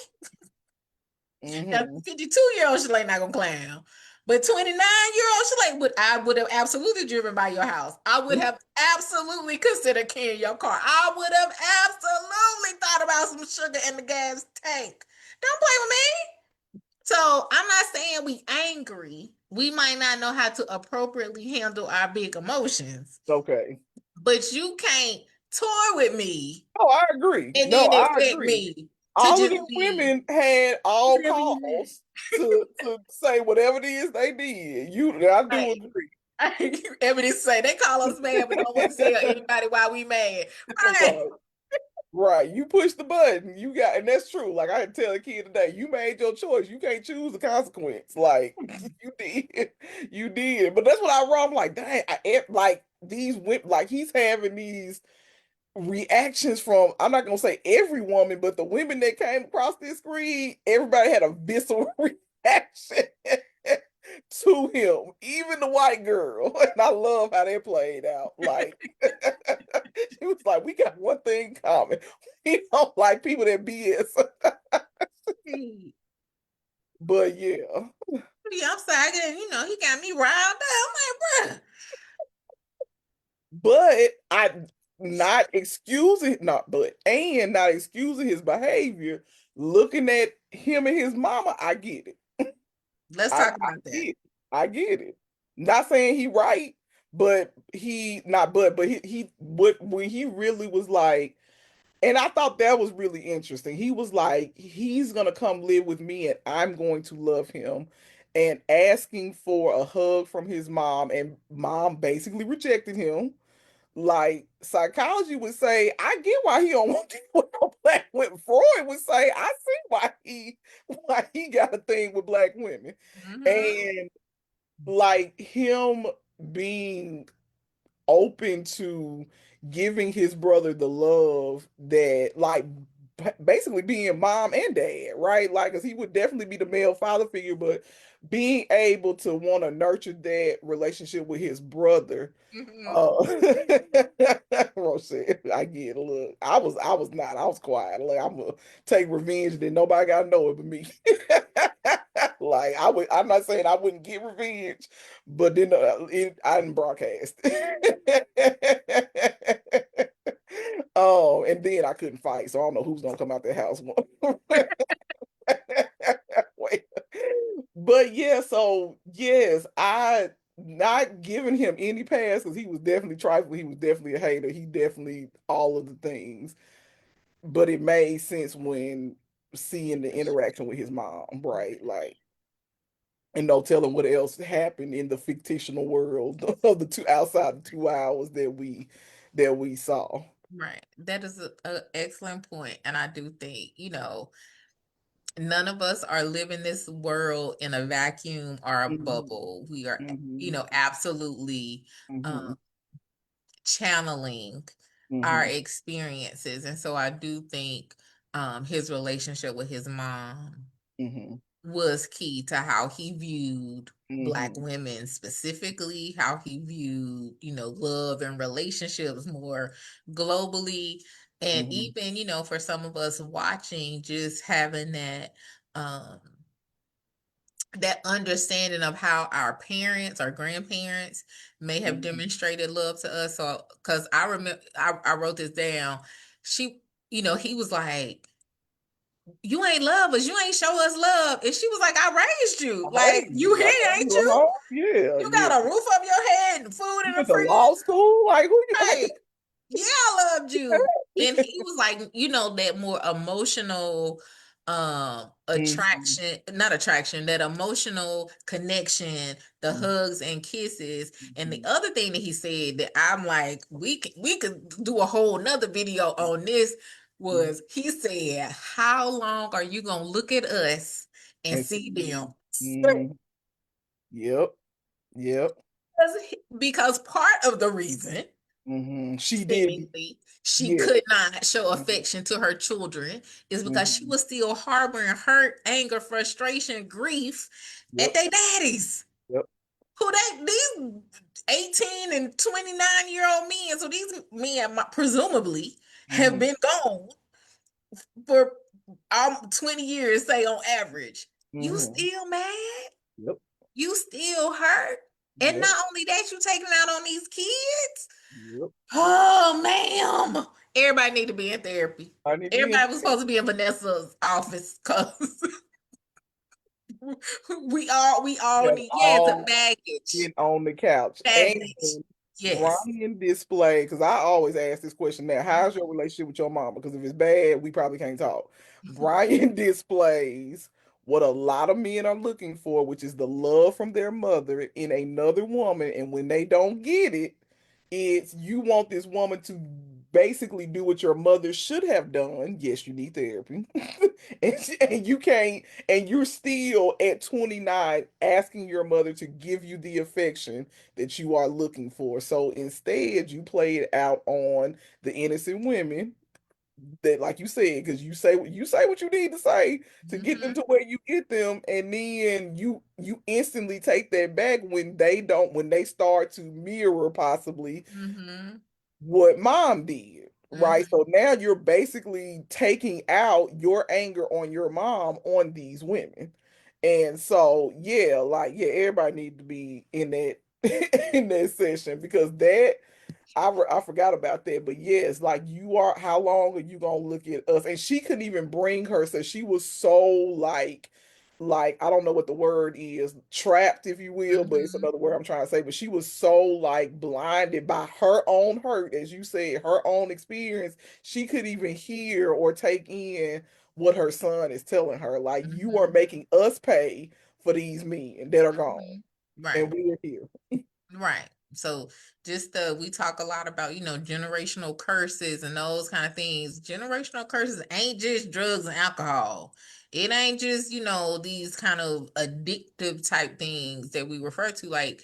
now Hmm. 52-year-old Sha-Lai not gonna clown. But 29-year-old Sha-Lai I would have absolutely driven by your house. I would have absolutely considered carrying your car. I would have absolutely thought about some sugar in the gas tank. Don't play with me. So I'm not saying we angry. We might not know how to appropriately handle our big emotions, Okay. but you can't tour with me Oh, I agree. and No, then I expect agree. me to All of just them be women had all whatever you want. cause to say whatever it is they did. I do Right. agree. Everybody say they call us mad, but don't want to tell anybody why we mad. Right. Right. Right. You push the button. And that's true. Like I had to tell a kid today, you made your choice. You can't choose the consequence. Like you did. You did. But that's what I wrote. I'm like, dang, like these women, like he's having these reactions from, I'm not gonna say every woman, but the women that came across this screen, everybody had a visceral reaction to him, even the white girl. And I love how that played out. Like she was like, we got one thing in common. We don't like people that BS. But yeah. Yeah, I'm sorry. He got me riled up. I'm like, bruh. But I not excusing not but and not excusing his behavior, looking at him and his mama, I get it. Let's I talk about get that. it. I get it. Not saying he right, but he not but he what when he really was like, and I thought that was really interesting. He was like, he's gonna come live with me and I'm going to love him. And asking for a hug from his mom, and mom basically rejected him. Like psychology would say, I get why he don't want to with no black women. Freud would say, I see why he got a thing with black women. Hmm. And like him being open to giving his brother the love that like basically being mom and dad, right? Like, cause he would definitely be the male father figure, but being able to want to nurture that relationship with his brother. Hmm. uh Rose said, I get a look. I was quiet. Like I'm gonna take revenge, then nobody gotta know it but me. Like I'm not saying I wouldn't get revenge, but then I didn't broadcast. Oh, and then I couldn't fight, so I don't know who's gonna come out the house. Wait. But yeah, so yes, I not giving him any pass because he was definitely trifling. He was definitely a hater. He definitely all of the things. But it made sense when seeing the interaction with his mom, right? Like, and no telling what else happened in the fictional world of the two outside the 2 hours that we saw. Right. That is a excellent point. And I do think, none of us are living this world in a vacuum or a Mhm, bubble. We are, mhm, absolutely mhm, um, channeling our mhm, experiences. And so I do think his relationship with his mom mhm, was key to how he viewed Black mhm, women, specifically how he viewed, love and relationships more globally. And mhm, even, for some of us watching, just having um that understanding of how our parents or grandparents may have mhm. demonstrated love to us. So, because I remember, I wrote this down. She, he was like, "You ain't love us. You ain't show us love." And she was like, "I raised you. All Like right, you I here, gave ain't you a you? home. Yeah, You yeah. got a roof over your head and food You in the went to fridge. law school? Like who you Right. Yeah, I loved you." And he was like, that more emotional Mhm, attraction, not attraction, that emotional connection, the mhm, hugs and kisses. And the mhm, other thing that he said that I'm like, we could do a whole nother video on this mhm. was he said, "How long are you gonna look at us and And see see, them?" yep, yep. Because part of the reason She did, seemingly she yeah. could not show Mhm, affection to her children is because she mhm. was still harboring hurt, anger, frustration, grief at Yep, their daddies. yep. Who these 18 and 29-year-old men, so these men presumably have Mhm, been gone for 20 years, say on average. You mhm. still mad? Yep, You still hurt? And yep, not only that, you taking out on these kids? yep. Oh, ma'am. Everybody need to be in therapy. I need to be in. Everybody was supposed to be in Vanessa's office because We all They're need, yeah, it's a all baggage. sitting on the couch. Baggage. And Yes. Brian displayed, because I always ask this question now, how's your relationship with your mama? Because if it's bad, we probably can't talk. Brian displays what a lot of men are looking for, which is the love from their mother in another woman. And when they don't get it, it's you want this woman to basically do what your mother should have done. Yes, you need therapy. And you can't, and you're still at 29 asking your mother to give you the affection that you are looking for. So instead, you play it out on the innocent women that, like you said, because you say what you need to say to get them Mm-hmm. to where you get them, and then you instantly take that back when they don't, when they start to mirror possibly Mm-hmm. what mom did, right? Mm-hmm. So now you're basically taking out your anger on your mom on these women. And so, yeah, like, yeah, everybody need to be in that in that session because that I forgot about that, but yes, like you are. How long are you gonna look at us? And she couldn't even bring her, so she was so like I don't know what the word is, trapped, if you will, but it's Mm-hmm. another word I'm trying to say. But she was so like blinded by her own hurt, as you said, her own experience. She could even hear or take in what her son is telling her. Like you are Mm-hmm. making us pay for these men that are gone, Mm-hmm. Right. and we are here. Right. So just we talk a lot about, generational curses and those kind of things. Generational curses ain't just drugs and alcohol. It ain't just, these kind of addictive type things that we refer to, like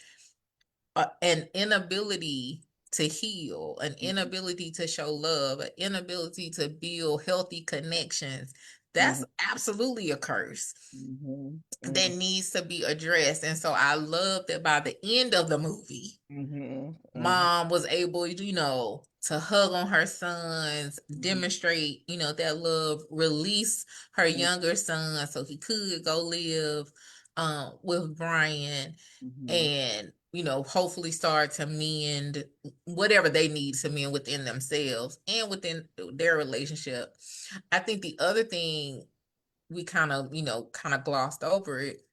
an inability to heal, an inability to show love, an inability to build healthy connections. That's Mhm, absolutely a curse mhm, that mhm, needs to be addressed. And so I love that by the end of the movie, mhm, mhm, mom was able, to hug on her sons, mhm, demonstrate, that love, release her mhm, younger son so he could go live with Brian, mhm, and hopefully start to mend whatever they need to mend within themselves and within their relationship. I think the other thing we kind of glossed over it,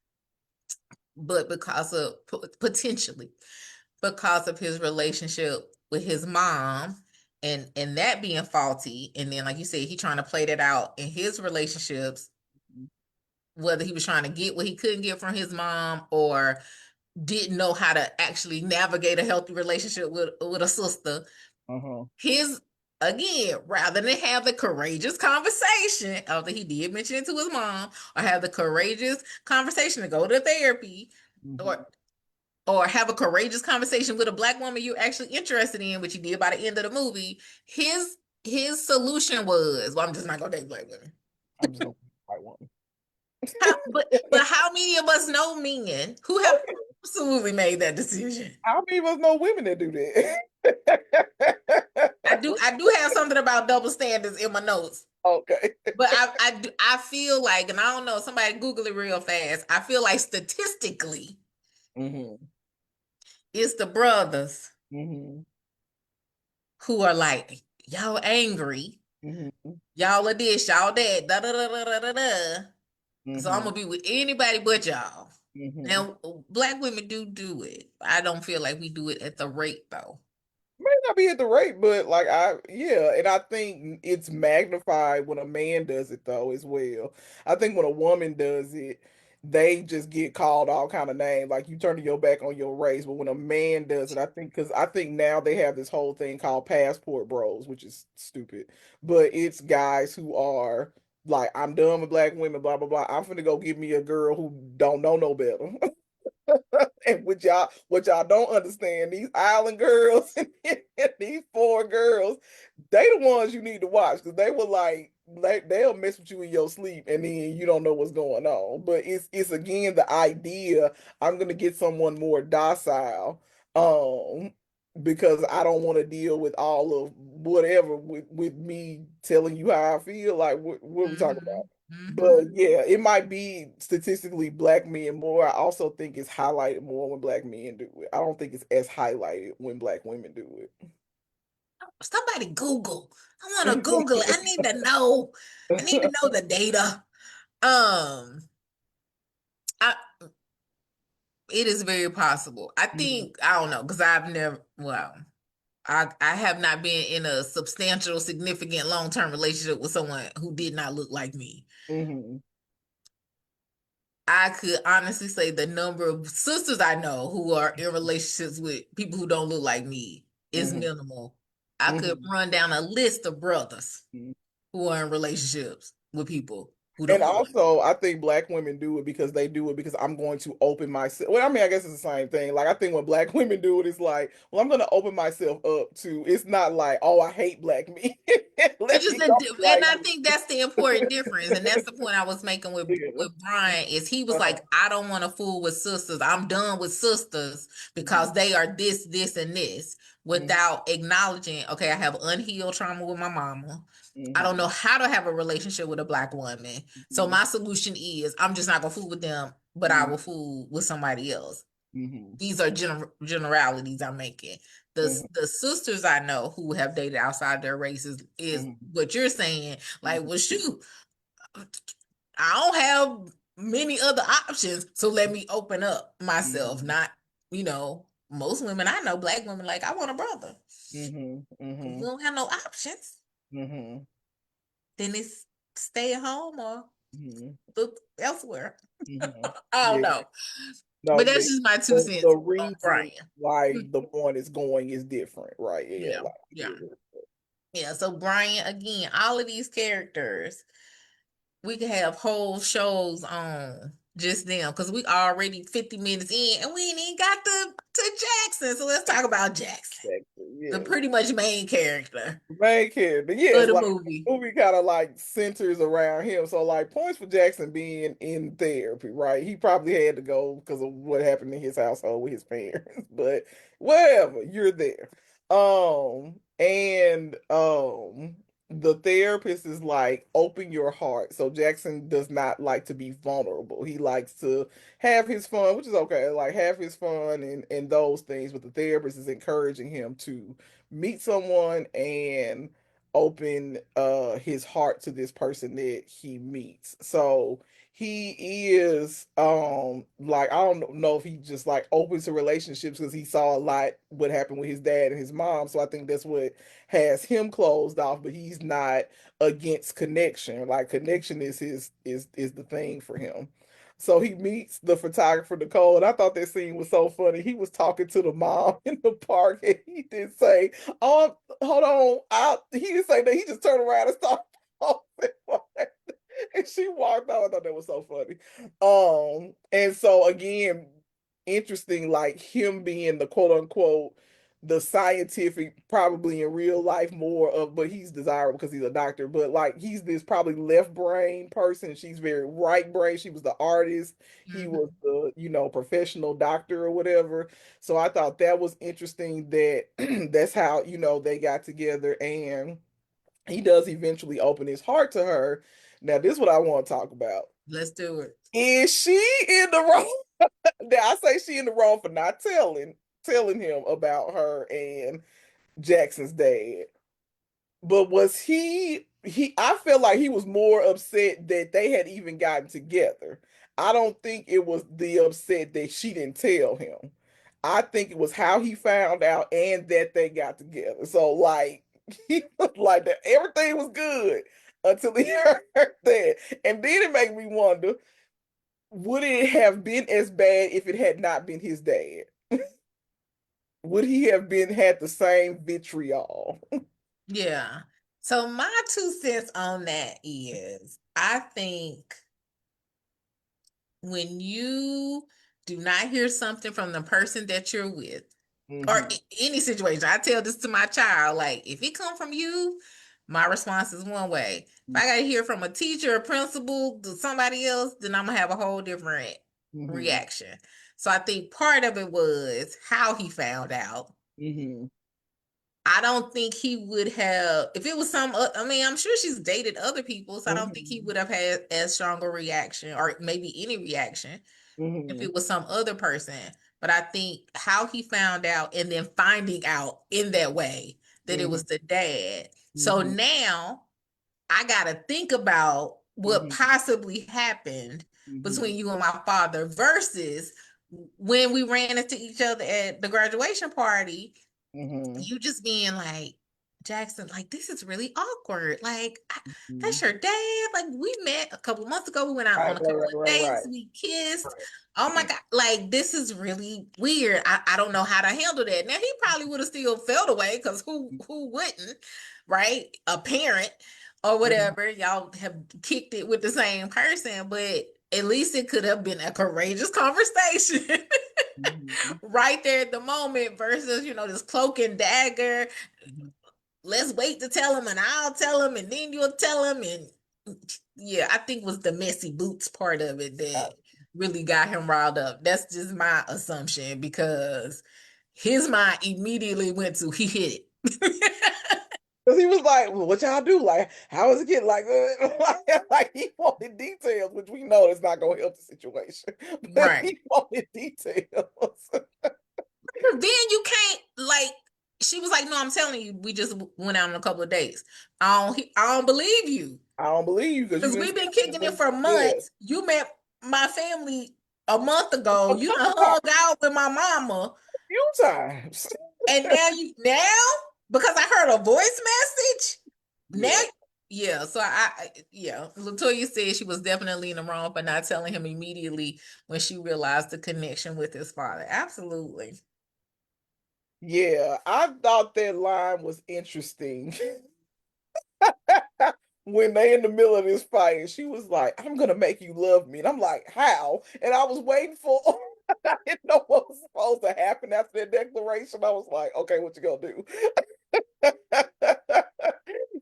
but because of potentially because of his relationship with his mom, and that being faulty, and then like you said, he trying to play that out in his relationships, whether he was trying to get what he couldn't get from his mom or didn't know how to actually navigate a healthy relationship with a sister. uh-huh, His Again, rather than have the courageous conversation, although he did mention it to his mom, or have the courageous conversation to go to therapy, mhm, or have a courageous conversation with a black woman you're actually interested in, which he did by the end of the movie. His solution was, well, I'm just not gonna date black women. I'm just gonna fight one. But how many of us know men who have Okay, absolutely made that decision? how many of us know women that do I do have something about double standards in my notes. Okay. But I feel like, and I don't know, somebody Google it real fast. I feel like statistically, Hmm. it's the brothers Hmm. who are like, y'all angry, Hmm. y'all are this, y'all that, da da da da da da da. So I'm Hmm. gonna be with anybody but y'all. Hmm. Now, black women do it. I don't feel like we do it at the rate though. May not be at the rate, but like yeah, and I think it's magnified when a man does it though as well. I think when a woman does it, they just get called all kind of names, like you turning your back on your race. But when a man does it, I think because I think now they have this whole thing called passport bros, which is stupid, but it's guys who are like, I'm done with black women, blah blah blah. I'm finna go get me a girl who don't know no better. And what y'all don't understand, these island girls and these foreign girls, they the ones you need to watch because they were like they'll mess with you in your sleep and then you don't know what's going on. But it's again the idea, I'm gonna get someone more docile, um, because I don't want to deal with all of whatever with me telling you how I feel. Like what are we talking Mm-hmm. about? Mm-hmm. But yeah, it might be statistically black men more. I also think it's highlighted more when black men do it. I don't think it's as highlighted when black women do Somebody Google. I want to Google it. I it. need to know. I need to know the data. Um, I, it is very possible. I Mhm, think, I don't know, because I've never, well, I have not been in a substantial, significant, long-term relationship with someone who did not look like me. mhm, I could honestly say the number of sisters I know who are in relationships with people who don't look like me is mhm, minimal. I could mhm, run down a list of brothers mhm. who are in relationships with people who And don't look like me. also, I think black women do it because they do it because I'm going to open myself. Well, I mean, I guess it's the same thing. Like, I think when black women do it, it's like, well, I'm going to open myself up to. It's not like, oh, I hate black men. It's Let just me go and like I think that's the important difference, and that's the point I was making this. with Brian. Is he was Uh-huh. like, I don't want to fool with sisters. I'm done with sisters Mhm, because they are this, this, and this, mhm, without acknowledging, okay, I have unhealed trauma with my mama. I don't mhm, know how to have a relationship with a black woman. So mhm, my solution is I'm just not gonna fool with them, but I will mhm, fool with somebody else. mhm, These are generalities I'm making. mhm, The sisters I know who have dated outside their races is mhm, what you're saying. Like, mhm, well, shoot, I don't have many other options, so let me open up myself. mhm, Not, most women I know, black women, like I want a brother. mhm, If we mhm, don't have no options, mhm, then it's stay at home or mhm, look elsewhere. mhm. I don't Yeah. know, No, but yeah. that's just my two The cents on reason Brian. why the one is going is different, right? Yeah, Yeah, like yeah. yeah. Yeah, so Brian, again, all of these characters, we could have whole shows on just them because we already 50 minutes in and we ain't even got to Jackson. So let's talk about Jackson, Exactly. the Yes. pretty much main character Main character. of Yes, the like movie. the movie kind of like centers around him. So like points for Jackson being in therapy, right? He probably had to go because of what happened in his household with his parents. But whatever, you're there. And the therapist is like, open your heart. So Jackson does not like to be vulnerable. He likes to have his fun, which is okay, like have his fun and those things, but the therapist is encouraging him to meet someone and open his heart to this person that he meets. So he is like, I don't know if he just like opens to relationships because he saw a lot what happened with his dad and his mom. So I think that's what has him closed off, but he's not against connection. Like connection is is the thing for him. So he meets the photographer Nicole, and I thought that scene was so funny. He was talking to the mom in the park, and he did say, "Oh, hold on." He didn't say that. He just turned around and started talking. And she walked out. I thought that was so funny. And so again, interesting, like him being the quote unquote the scientific, probably in real life more of, but he's desirable because he's a doctor. But like he's this probably left brain person. She's very right brain. She was the artist. He was Mhm. the professional doctor or whatever. So I thought that was interesting that that's how they got together, and he does eventually open his heart to her. Now, this is what I want to talk about. Let's do it. Is she in the wrong? Now, I say she in the wrong for not telling him about her and Jackson's dad. But was he I feel like he was more upset that they had even gotten together. I don't think it was the upset that she didn't tell him. I think it was how he found out and that they got together. So like he was like that everything was good until he heard that. And then it made me wonder, would it have been as bad if it had not been his dad? Would he have been had the same vitriol? Yeah. So my two cents on that is I think when you do not hear something from the person that you're with, or Hmm. any situation, I tell this to my child, like if it come from you, my response is one way. If I gotta hear from a teacher, a principal, to somebody else, then I'm gonna have a whole different Hmm. reaction. So I think part of it was how he found out. Hmm. I don't think he would have, if it was I mean, I'm sure she's dated other people, so I don't think he Hmm. would have had as strong a reaction or maybe any reaction if Hmm. it was some other person. But I think how he found out and then finding out in that way that it Hmm. was the dad. So Hmm. now I got to think about what Hmm. possibly happened between you and my father versus when we ran into each other at the graduation party, Mm-hmm. you just being like, Jackson, like, this is really awkward. Like, Mm-hmm. that's your dad. Like, we met a couple months ago. We went out Right, on a right, couple right, of right, dates. right, We kissed. right. Oh my God. Like, this is really weird. I don't know how to handle that. Now, he probably would have still felt away because who wouldn't, right? A parent or Mm-hmm. whatever. Y'all have kicked it with the same person, but at least it could have been a courageous conversation. Mm-hmm. Right there at the moment versus, this cloak and dagger. Mm-hmm. Let's wait to tell him and I'll tell him and then you'll tell him. And yeah, I think was the messy boots part of it that really got him riled up. That's just my assumption because his mind immediately went to he hit it. Because he was like, well, what y'all do? Like, how is it getting like, like he wanted details, which we know is not going to help the situation. But Right. he wanted details. Then you can't like she was like, no, I'm telling you, we just went out on a couple of dates. I don't believe you. I don't believe you because you Because didn't we've say been kicking it anything. for Yeah. months. You met my family a month ago. A You couple done times, hung out with my mama. few times. And now because I heard a voice message, now Yeah. yeah. So yeah. Latoya said she was definitely in the wrong for not telling him immediately when she realized the connection with his father. Absolutely. Yeah. I thought that line was interesting. When they in the middle of this fight, and she was like, I'm gonna make you love me. And I'm like, how? And I was waiting for I didn't know what was supposed to happen after that declaration. I was like, okay, what you gonna do?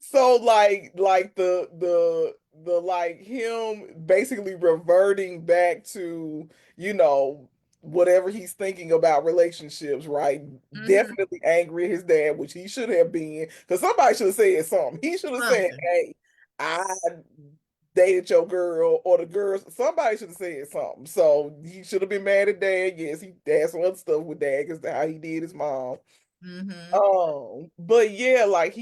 So like the like him basically reverting back to, you know, whatever he's thinking about relationships, right? Mm-hmm. Definitely angry at his dad, which he should have been, because somebody should have said something. He should have said, Something. hey, I dated your girl, or the girls, somebody should have said something. So he should have been mad at dad. Yes, he had some other stuff with dad because how he did his mom. Mm-hmm. But yeah, like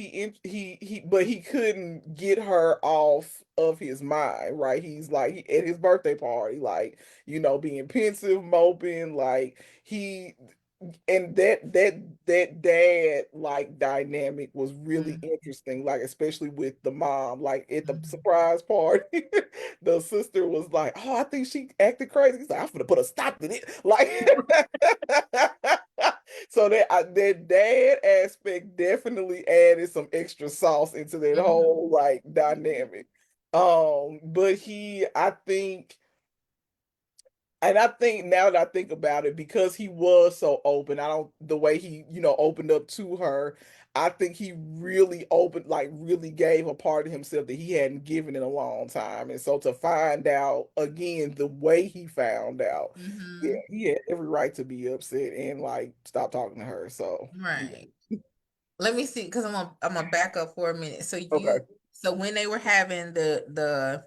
but he couldn't get her off of his mind, right? He's like at his birthday party, like, being pensive, moping, like he and that dad like dynamic was really Mm-hmm. interesting, like especially with the mom, like at the Mm-hmm. surprise party. The sister was like, oh, I think she acted crazy. He's like, I'm gonna put a stop to it, like. So that dad aspect definitely added some extra sauce into that Mm-hmm. whole like dynamic. But I think now that I think about it, because he was so open, the way he, opened up to her, I think he really opened, like really gave a part of himself that he hadn't given in a long time. And so to find out again the way he found out, yeah, Mm-hmm. he had every right to be upset and like stop talking to her. So yeah. Right. Let me see, because I'm gonna back up for a minute. Okay. So when they were having the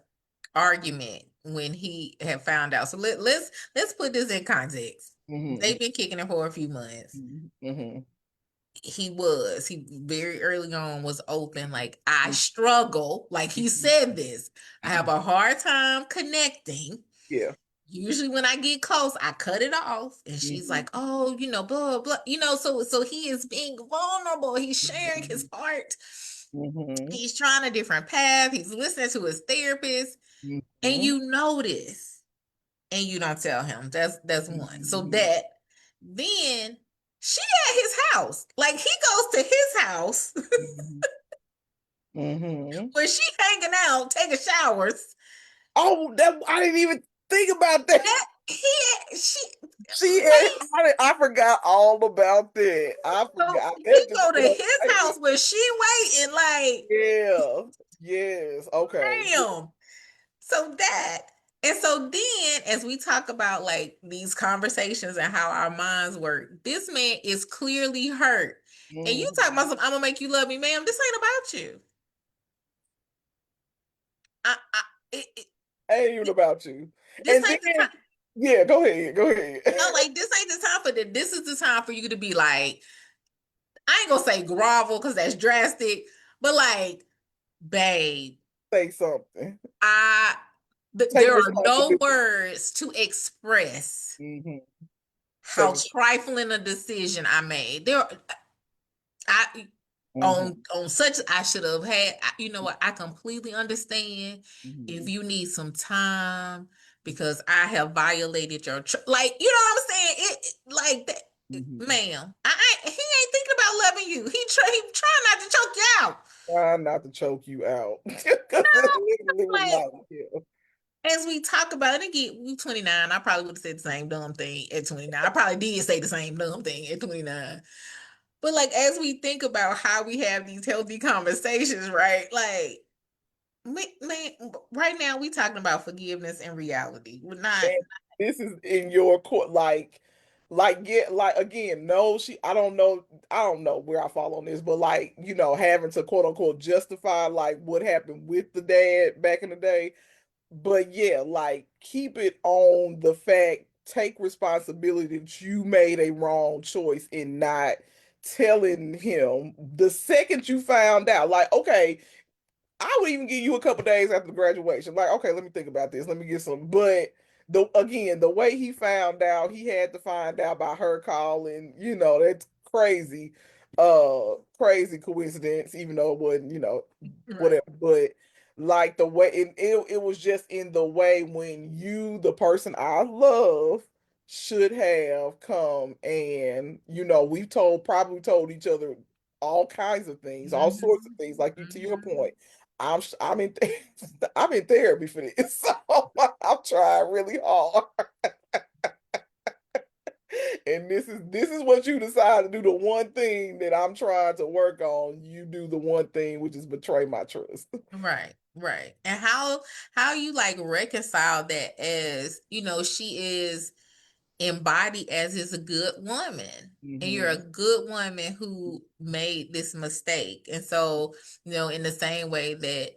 argument when he had found out. So let's put this in context. Mm-hmm. They've been kicking it for a few months. Mm-hmm. He very early on was open, like, I struggle, like he said this. I have a hard time connecting. Yeah. Usually when I get close, I cut it off. And she's Mm-hmm. like, oh, blah, blah. So he is being vulnerable. He's sharing his heart. Mm-hmm. He's trying a different path. He's listening to his therapist. And Mm-hmm. you notice and you don't tell him. That's one. So Mm-hmm. that then she at his house. Like he goes to his house Mm-hmm. where she hanging out, taking showers. Oh, that I didn't even think about that. That she She, wait. I forgot all about that. I So forgot. he That just go to went over his my head. house where she waiting, like, Yeah. Yes. Okay. damn. So that, and so then as we talk about like these conversations and how our minds work, this man is clearly hurt. And you talk about Mhm. some, I'm gonna make you love me, ma'am. This ain't about you. I Ain't even about you. this And ain't the then, time. yeah, go ahead. Go ahead. No, like this ain't the time for that. This is the time for you to be like, I ain't gonna say grovel because that's drastic, but like, babe, Say something. I Take There are no responsibility. words to express Hmm. Take how trifling a decision I made. I hmm on such I should have had. You know what? I completely understand if hmm you need some time because I have violated your like. You know what I'm saying? Like that, hmm ma'am. He ain't thinking about loving you. He trying not to choke you out. Try not to choke you out. Because it literally was Like like, yeah. as we talk about it again, we 29. I probably would have said the same dumb thing at 29. I probably did say the same dumb thing at 29. But like as we think about how we have these healthy conversations, right? Like man, right now we talking about forgiveness and reality. We're not. And this is in your court, get like again, no, I don't know where I fall on this, but like, having to quote unquote justify like what happened with the dad back in the day. But yeah, like keep it on the fact, take responsibility that you made a wrong choice in not telling him the second you found out. Like, okay, I would even give you a couple days after graduation. Like, okay, let me think about this. Let me get some. But the way he found out, he had to find out by her calling. That's crazy. Crazy coincidence. Even though it wasn't, Right. whatever. But like the way it was just in the way when you, the person I love, should have come and we've probably told each other all kinds of things, all sorts of Mhm. things. Like you, to your Mhm. point, I'm in I'm in therapy for this, so I'm trying really hard. And this is what you decide to do. The one thing that I'm trying to work on, you do the one thing, which is betray my trust. Right, right. And how you like reconcile that as, she is embodied as is a good woman. And you're a Hmm. good woman who made this mistake. And so, in the same way that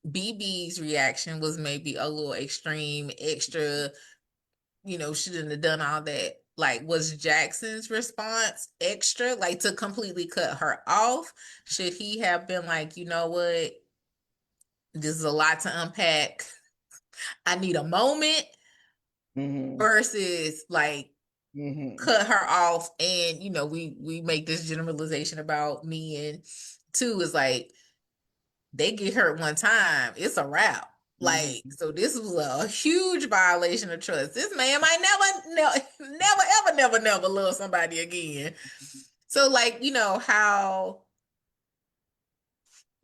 BB's reaction was maybe a little extreme, extra, shouldn't have done all that. Like, was Jackson's response extra, like to completely cut her off? Should he have been like, you know what? This is a lot to unpack. I need a moment Hmm. versus like Hmm. cut her off and we make this generalization about men too is like they get hurt one time, it's a wrap. Like, Hmm. so this was a huge violation of trust. This man might never, ever, never love somebody again. So, like, how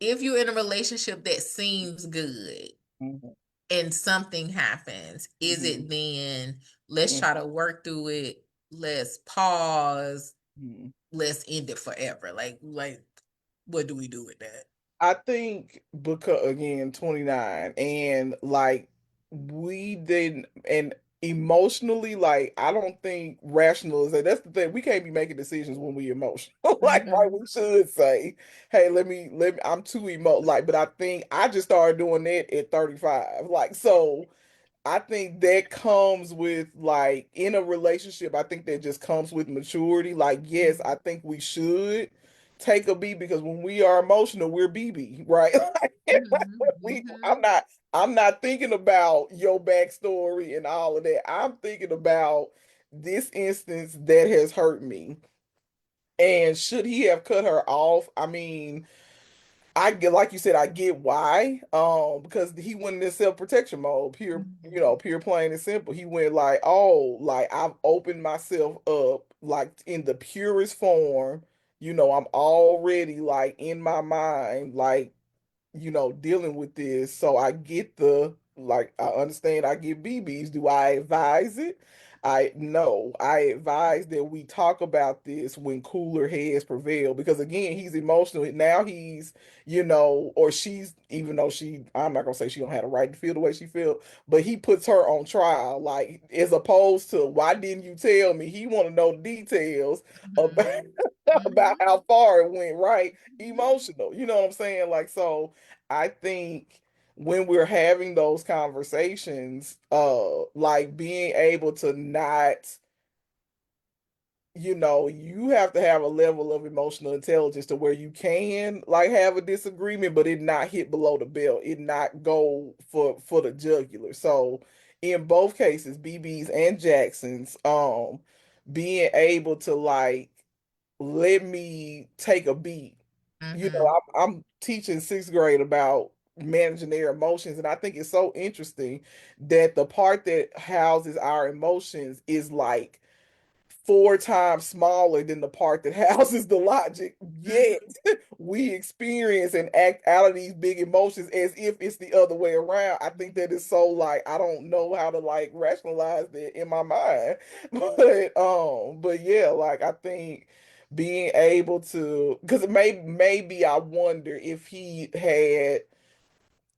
if you're in a relationship that seems good Hmm. and something happens, is Hmm. it then let's try to work through it? Let's pause. Hmm. Let's end it forever. Like, what do we do with that? I think because again, 29, and like we didn't, and emotionally, like I don't think rationalization. That's the thing. We can't be making decisions when we emotional. Like, right? Hmm. We should say, "Hey, let me." I'm too Like, but I think I just started doing that at 35. Like, so I think that comes with like in a relationship, I think that just comes with maturity. Like, yes, I think we should take a beat because when we are emotional, we're BB, right? Hmm. we Hmm. I'm not thinking about your backstory and all of that. I'm thinking about this instance that has hurt me. And should he have cut her off? I mean, I get, like you said, I get why. Because he went in self-protection mode, pure plain and simple. He went like, oh, like I've opened myself up like in the purest form. I'm already like in my mind, like dealing with this. So I get I understand I get BBs. Do I advise it? I no, I advise that we talk about this when cooler heads prevail because again, he's emotional. Now he's, or she's, even though I'm not gonna say she don't have the right to feel the way she feel, but he puts her on trial, like as opposed to why didn't you tell me? He want to know details about about Hmm. how far it went, right? Emotional. You know what I'm saying? Like, so I think when we're having those conversations, like being able to not, you have to have a level of emotional intelligence to where you can like have a disagreement, but it not hit below the belt, it not go for the jugular. So in both cases, BB's and Jackson's, being able to like let me take a beat. Mm-hmm. I'm teaching sixth grade about managing their emotions, and I think it's so interesting that the part that houses our emotions is like four times smaller than the part that houses the logic. Yet Mm-hmm. we experience and act out of these big emotions as if it's the other way around. I think that is so like I don't know how to like rationalize that in my mind. But yeah, like I think being able to, because maybe I wonder if he had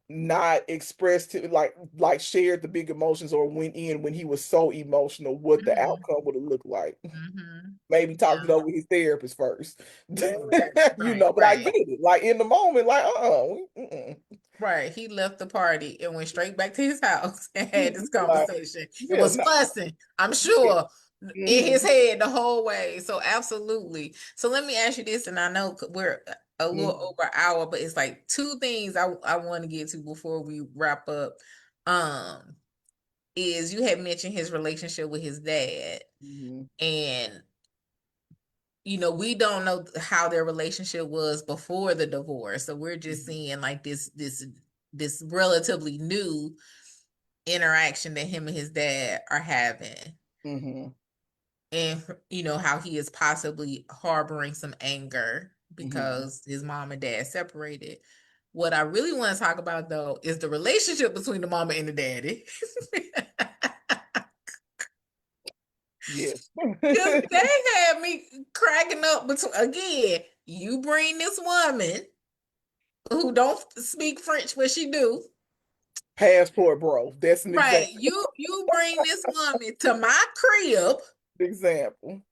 not expressed to like shared the big emotions or went in when he was so emotional, what the Mm-hmm. outcome would have looked like. Mm-hmm. Maybe talked it Yeah. over with his therapist first. Right, But I right. get it. Like in the moment, like, mm-mm. Right. He left the party and went straight back to his house and had this Like, conversation. It yeah, was no, fussing, I'm yeah. sure, in his Mm-hmm, head the whole way. So absolutely. So let me ask you this, and I know we're a little mm-hmm, over an hour, but it's like two things I want to get to before we wrap up. Um, is you had mentioned his relationship with his dad, mm-hmm, and we don't know how their relationship was before the divorce. So we're just seeing like this relatively new interaction that him and his dad are having. mm-hmm, And how he is possibly harboring some anger mm-hmm. because his mom and dad separated. What I really want to talk about though is the relationship between the mama and the daddy. Yeah. Because they had me cracking up between again, you bring this woman who don't speak French, but she do. Passport, bro. That's an Right. example. You bring this woman to my crib. Example.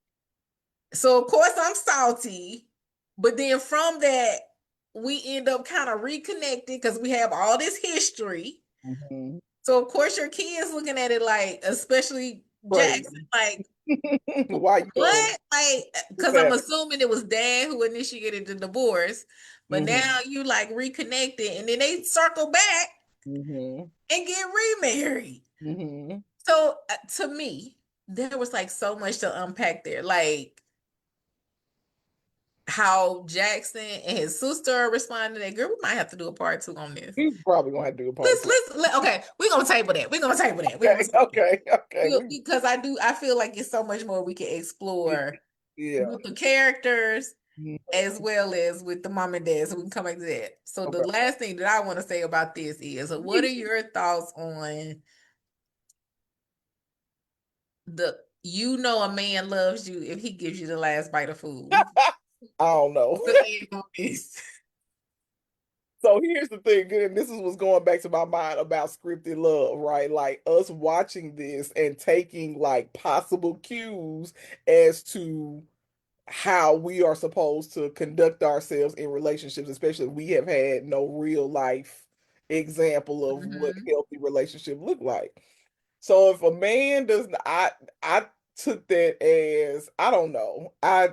So of course I'm salty. But then from that, we end up kind of reconnected because we have all this history. Mm-hmm. So of course your kids looking at it like, especially Jackson, Crazy. like, Why you doing what? Like, because I'm that? assuming it was dad who initiated the divorce, but Mm-hmm. now you like reconnected, and then they circle back Mm-hmm. and get remarried. Mm-hmm. So to me, there was like so much to unpack there, like how Jackson and his sister are responding to that. Girl, we might have to do a part two on this. He's probably gonna have to do a part two. Okay, we're gonna table that. We're gonna table that. We're gonna Okay, table that. okay, okay. Because I feel like it's so much more we can explore Yeah. with the characters Mhm. as well as with the mom and dad. So we can come back to that. So the Okay. last thing that I want to say about this is, what are your thoughts on a man loves you if he gives you the last bite of food? I don't know. The end on this. So here's the thing, and this is what's going back to my mind about scripted love, right? Like us watching this and taking like possible cues as to how we are supposed to conduct ourselves in relationships, especially if we have had no real life example of what Mm-hmm. healthy relationship look like. So if a man does not, I took that as I don't know. I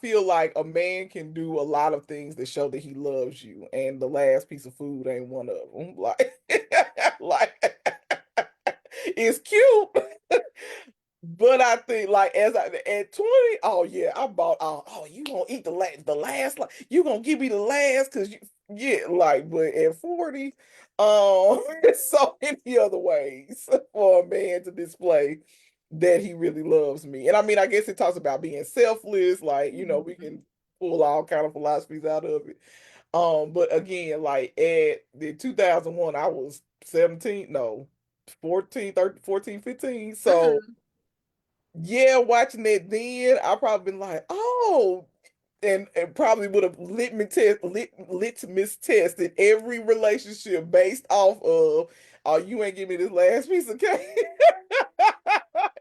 feel like a man can do a lot of things that show that he loves you, and the last piece of food ain't one of them. Like, like it's cute, but I think like as I at 20, oh yeah, I bought you gonna eat the last like you gonna give me the last because you yeah, like but at 40, there's so many other ways for a man to display that he really loves me. And I mean, I guess it talks about being selfless, like, we can pull all kind of philosophies out of it. But again, like at the 2001, I was 17, no, 14, 13, 14, 15. So Mm-hmm. yeah, watching it then, I probably been like, oh, and probably would have litmus tested every relationship based off of, oh, you ain't give me this last piece of cake.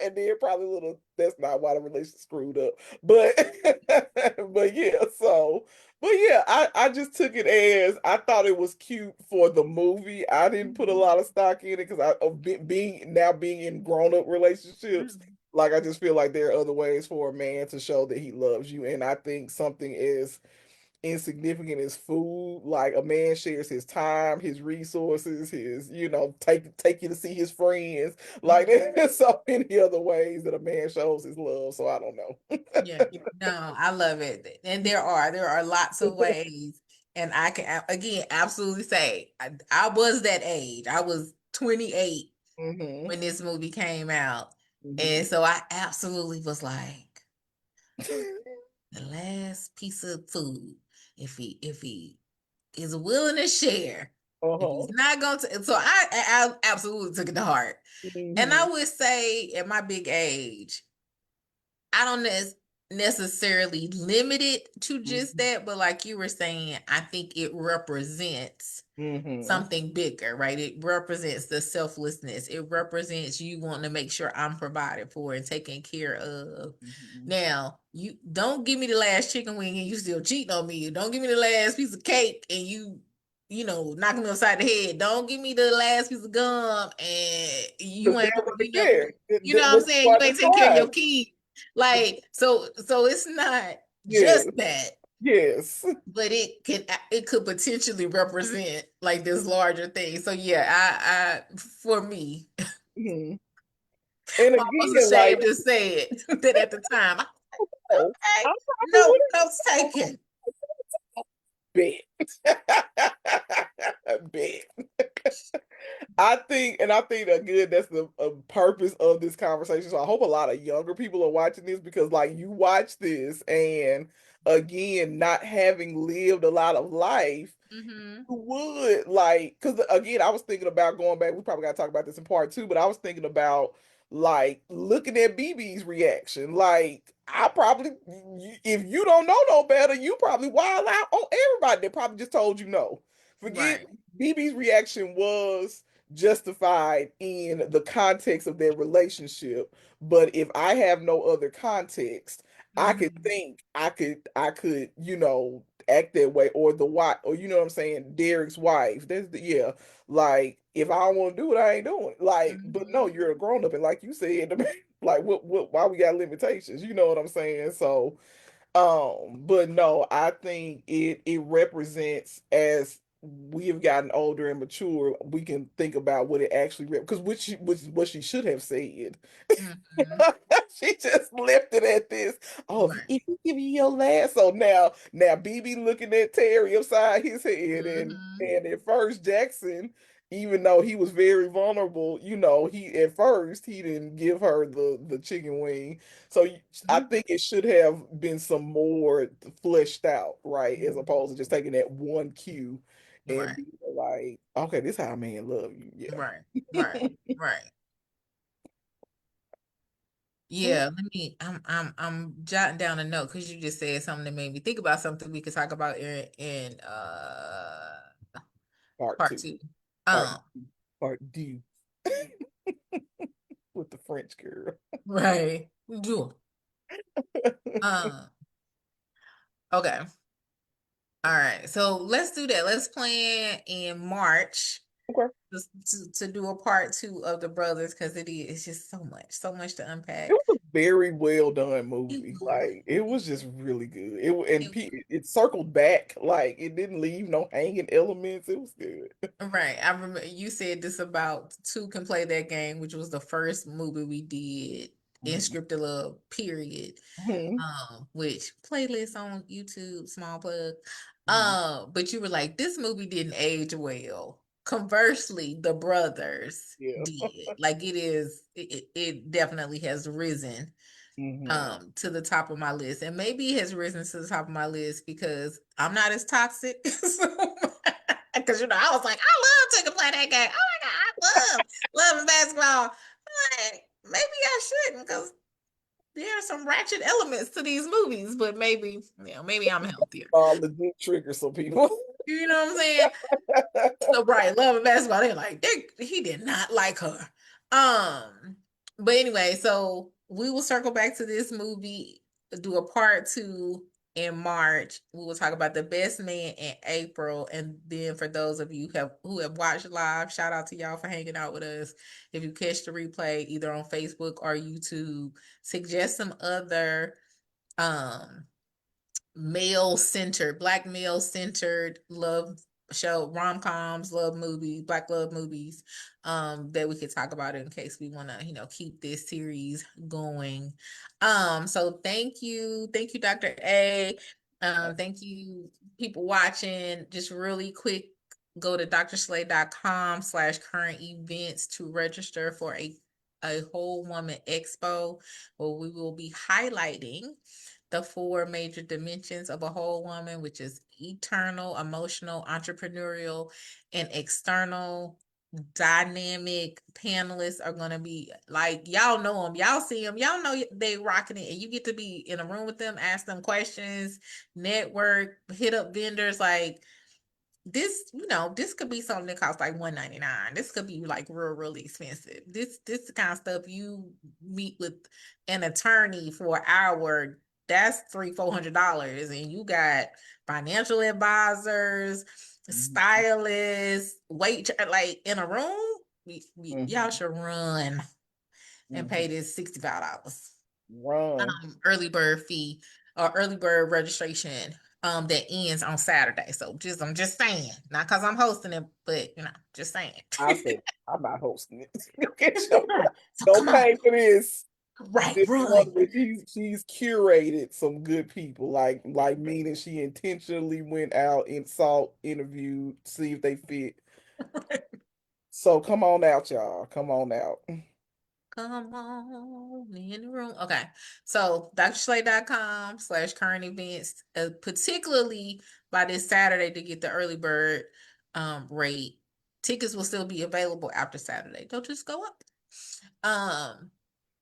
And then probably would have, that's not why the relationship screwed up. But but yeah, but yeah, I just took it as I thought it was cute for the movie. I didn't put a lot of stock in it because being in grown up relationships, Like I just feel like there are other ways for a man to show that he loves you. And I think something as insignificant as food, like a man shares his time, his resources, his, take you to see his friends. Like there's so many other ways that a man shows his love. So I don't Yeah, no, I love it. And there are lots of know. ways. And I can again absolutely say I was that age. I was 28 hmm when this movie came out. And hmm so I absolutely was like, the last piece of food, if he is willing to share, if Uh-huh. he's not going to, so I absolutely took it to heart. And I hmm would say at my big age, I don't necessarily limit it to just hmm that, but like you were saying, I think it represents hmm something bigger, right? It represents the selflessness. It represents you wanting to make sure I'm provided for and taken care of. hmm Now, you don't give me the last chicken wing and you still cheating on me. Don't give me the last piece of cake and you knock me upside the head. Don't give me the last piece of gum and Because you ain't, they're right there. you know what I'm What saying? you You are ain't take care of your describing. kid. Like, so it's not Yes, just that, yes. but it could potentially represent like this larger thing. So yeah, I for me, Mhm. And almost again, like, ashamed to say it that at the time. oh, Okay, I'm probably no would notes taken. have bet. Bet. I think again that's the purpose of this conversation. So I hope a lot of younger people are watching this because like you watch this and again not having lived a lot of life Hmm. would like because again I was thinking about going back. We probably got to talk about this in part two, but I was thinking about like looking at BB's reaction. Like I probably, if you don't know no better, you probably wild out on everybody that probably just told you no. Forget Right. BB's reaction was justified in the context of their relationship, but if I have no other context, I could Hmm. think I could act that way or the wife or you know what I'm saying Derek's wife yeah like if I don't want to do it I ain't doing it like but no Hmm. you're a grown up and like you said like what why we got limitations you know what I'm saying so but no I think it represents as we have gotten older and mature we can think about what it actually because which what she should have said. Hmm. She just left it at this. Oh, Right. if he give you your last, so now BB looking at Terry upside his head, and Hmm. and at first Jackson, even though he was very vulnerable, he at first he didn't give her the chicken wing. So I think it should have been some more fleshed out, right, as opposed to just taking that one cue and Right. being like, okay, this how a man love you, Right. Right. Right. yeah. Yeah, I'm jotting down a note because you just said something that made me think about something we could talk about in Part part two, two. part Um, part D with the French girl. right. Do. Um, okay. All right. So let's do that. Let's plan in March Okay. to do a part two of the brothers because it's just so much to It unpack. was a very well done It movie. was. Like it was just really good. And It it circled back. Like it didn't leave no hanging elements. It was good. Right. I remember you said this about Two Can Play That Game, which was the first movie we did in Mhm. Scripted Love, period. Mhm. Which playlist on YouTube, small plug. Mhm. But you were like, this movie didn't age well. Conversely, The Brothers Yeah. did. Like it definitely has risen Mhm. to the top of my list. And maybe it has risen to the top of my list because I'm not as toxic. Because I was like, I love to play that game. Oh my God, I love basketball. Like, maybe I shouldn't because there are some ratchet elements to these movies, but maybe I'm healthier. Legit trigger some people. You know what I'm saying? So right, love and basketball. They're like, he did not like her. Um, but anyway, so we will circle back to this movie, do a part two in March. We will talk about the best man in April. And then for those of you who have watched live, shout out to y'all for hanging out with us. If you catch the replay either on Facebook or YouTube, suggest some other um black male centered love show, rom-coms, love movies, black love movies, that we could talk about in case we want to, keep this series going. So thank you, Dr. A. Thank you, people watching. Just really quick, go to drshlay.com/current events to register for a whole woman expo where we will be highlighting the four major dimensions of a whole woman, which is eternal, emotional, entrepreneurial, and external. Dynamic panelists are going to be like, y'all know them, y'all see them, y'all know they rocking it, and you get to be in a room with them, ask them questions, network, hit up vendors. Like, this could be something that costs like $199. This could be like really expensive. This the kind of stuff you meet with an attorney for an hour. That's $300-$400, and you got financial advisors, stylists, like in a room. Y'all should run and pay this $65 Run. early bird fee or early bird registration that ends on Saturday. So I'm just saying, not because I'm hosting it, but just saying. I said, I'm not hosting it. Okay, so So don't come on. pay for this. Right, This run. one, she's curated some good people, like meaning she intentionally went out and sought, interviewed, see if they fit. So come on out, y'all. Come on out. Come on in the room. Okay. So drshlay.com/current events, particularly by this Saturday to get the early bird rate. Tickets will still be available after Saturday. They'll just go up.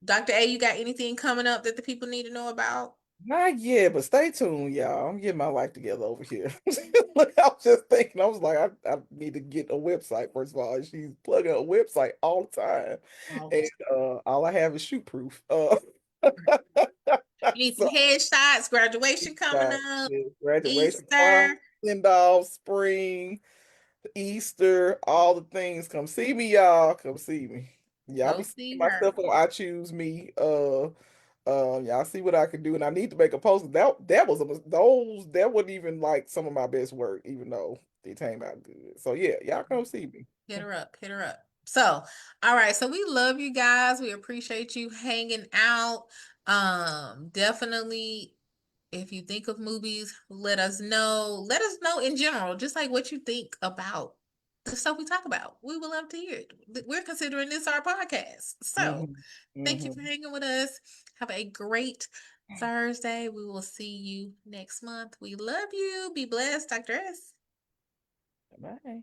Dr. A, you got anything coming up that the people need to know about? Not yet, but stay tuned, y'all. I'm getting my life together over here. Look, I was just thinking, I was like, I need to get a website, first of all. She's plugging a website all the time. Oh, And all I have is shoot proof. you need some So headshots, graduation coming got up, graduation, prom, Easter. send off, spring, Easter, all the things. Come see me, y'all. Come see me. Y'all Go be seeing see my her. stuff on I Choose Me. Y'all see what I can do, and I need to make a post. That wasn't even like some of my best work, even though they came out good. So yeah, y'all come see me. Hit her up. Hit her up. So, all right. So we love you guys. We appreciate you hanging out. Definitely, if you think of movies, let us know. Let us know in general, just like what you think about the stuff we talk about. We would love to hear it. We're considering this our podcast. So, Hmm. thank you Hmm. for hanging with us. Have a great Thursday. We will see you next month. We love you. Be blessed, Dr. S. Bye.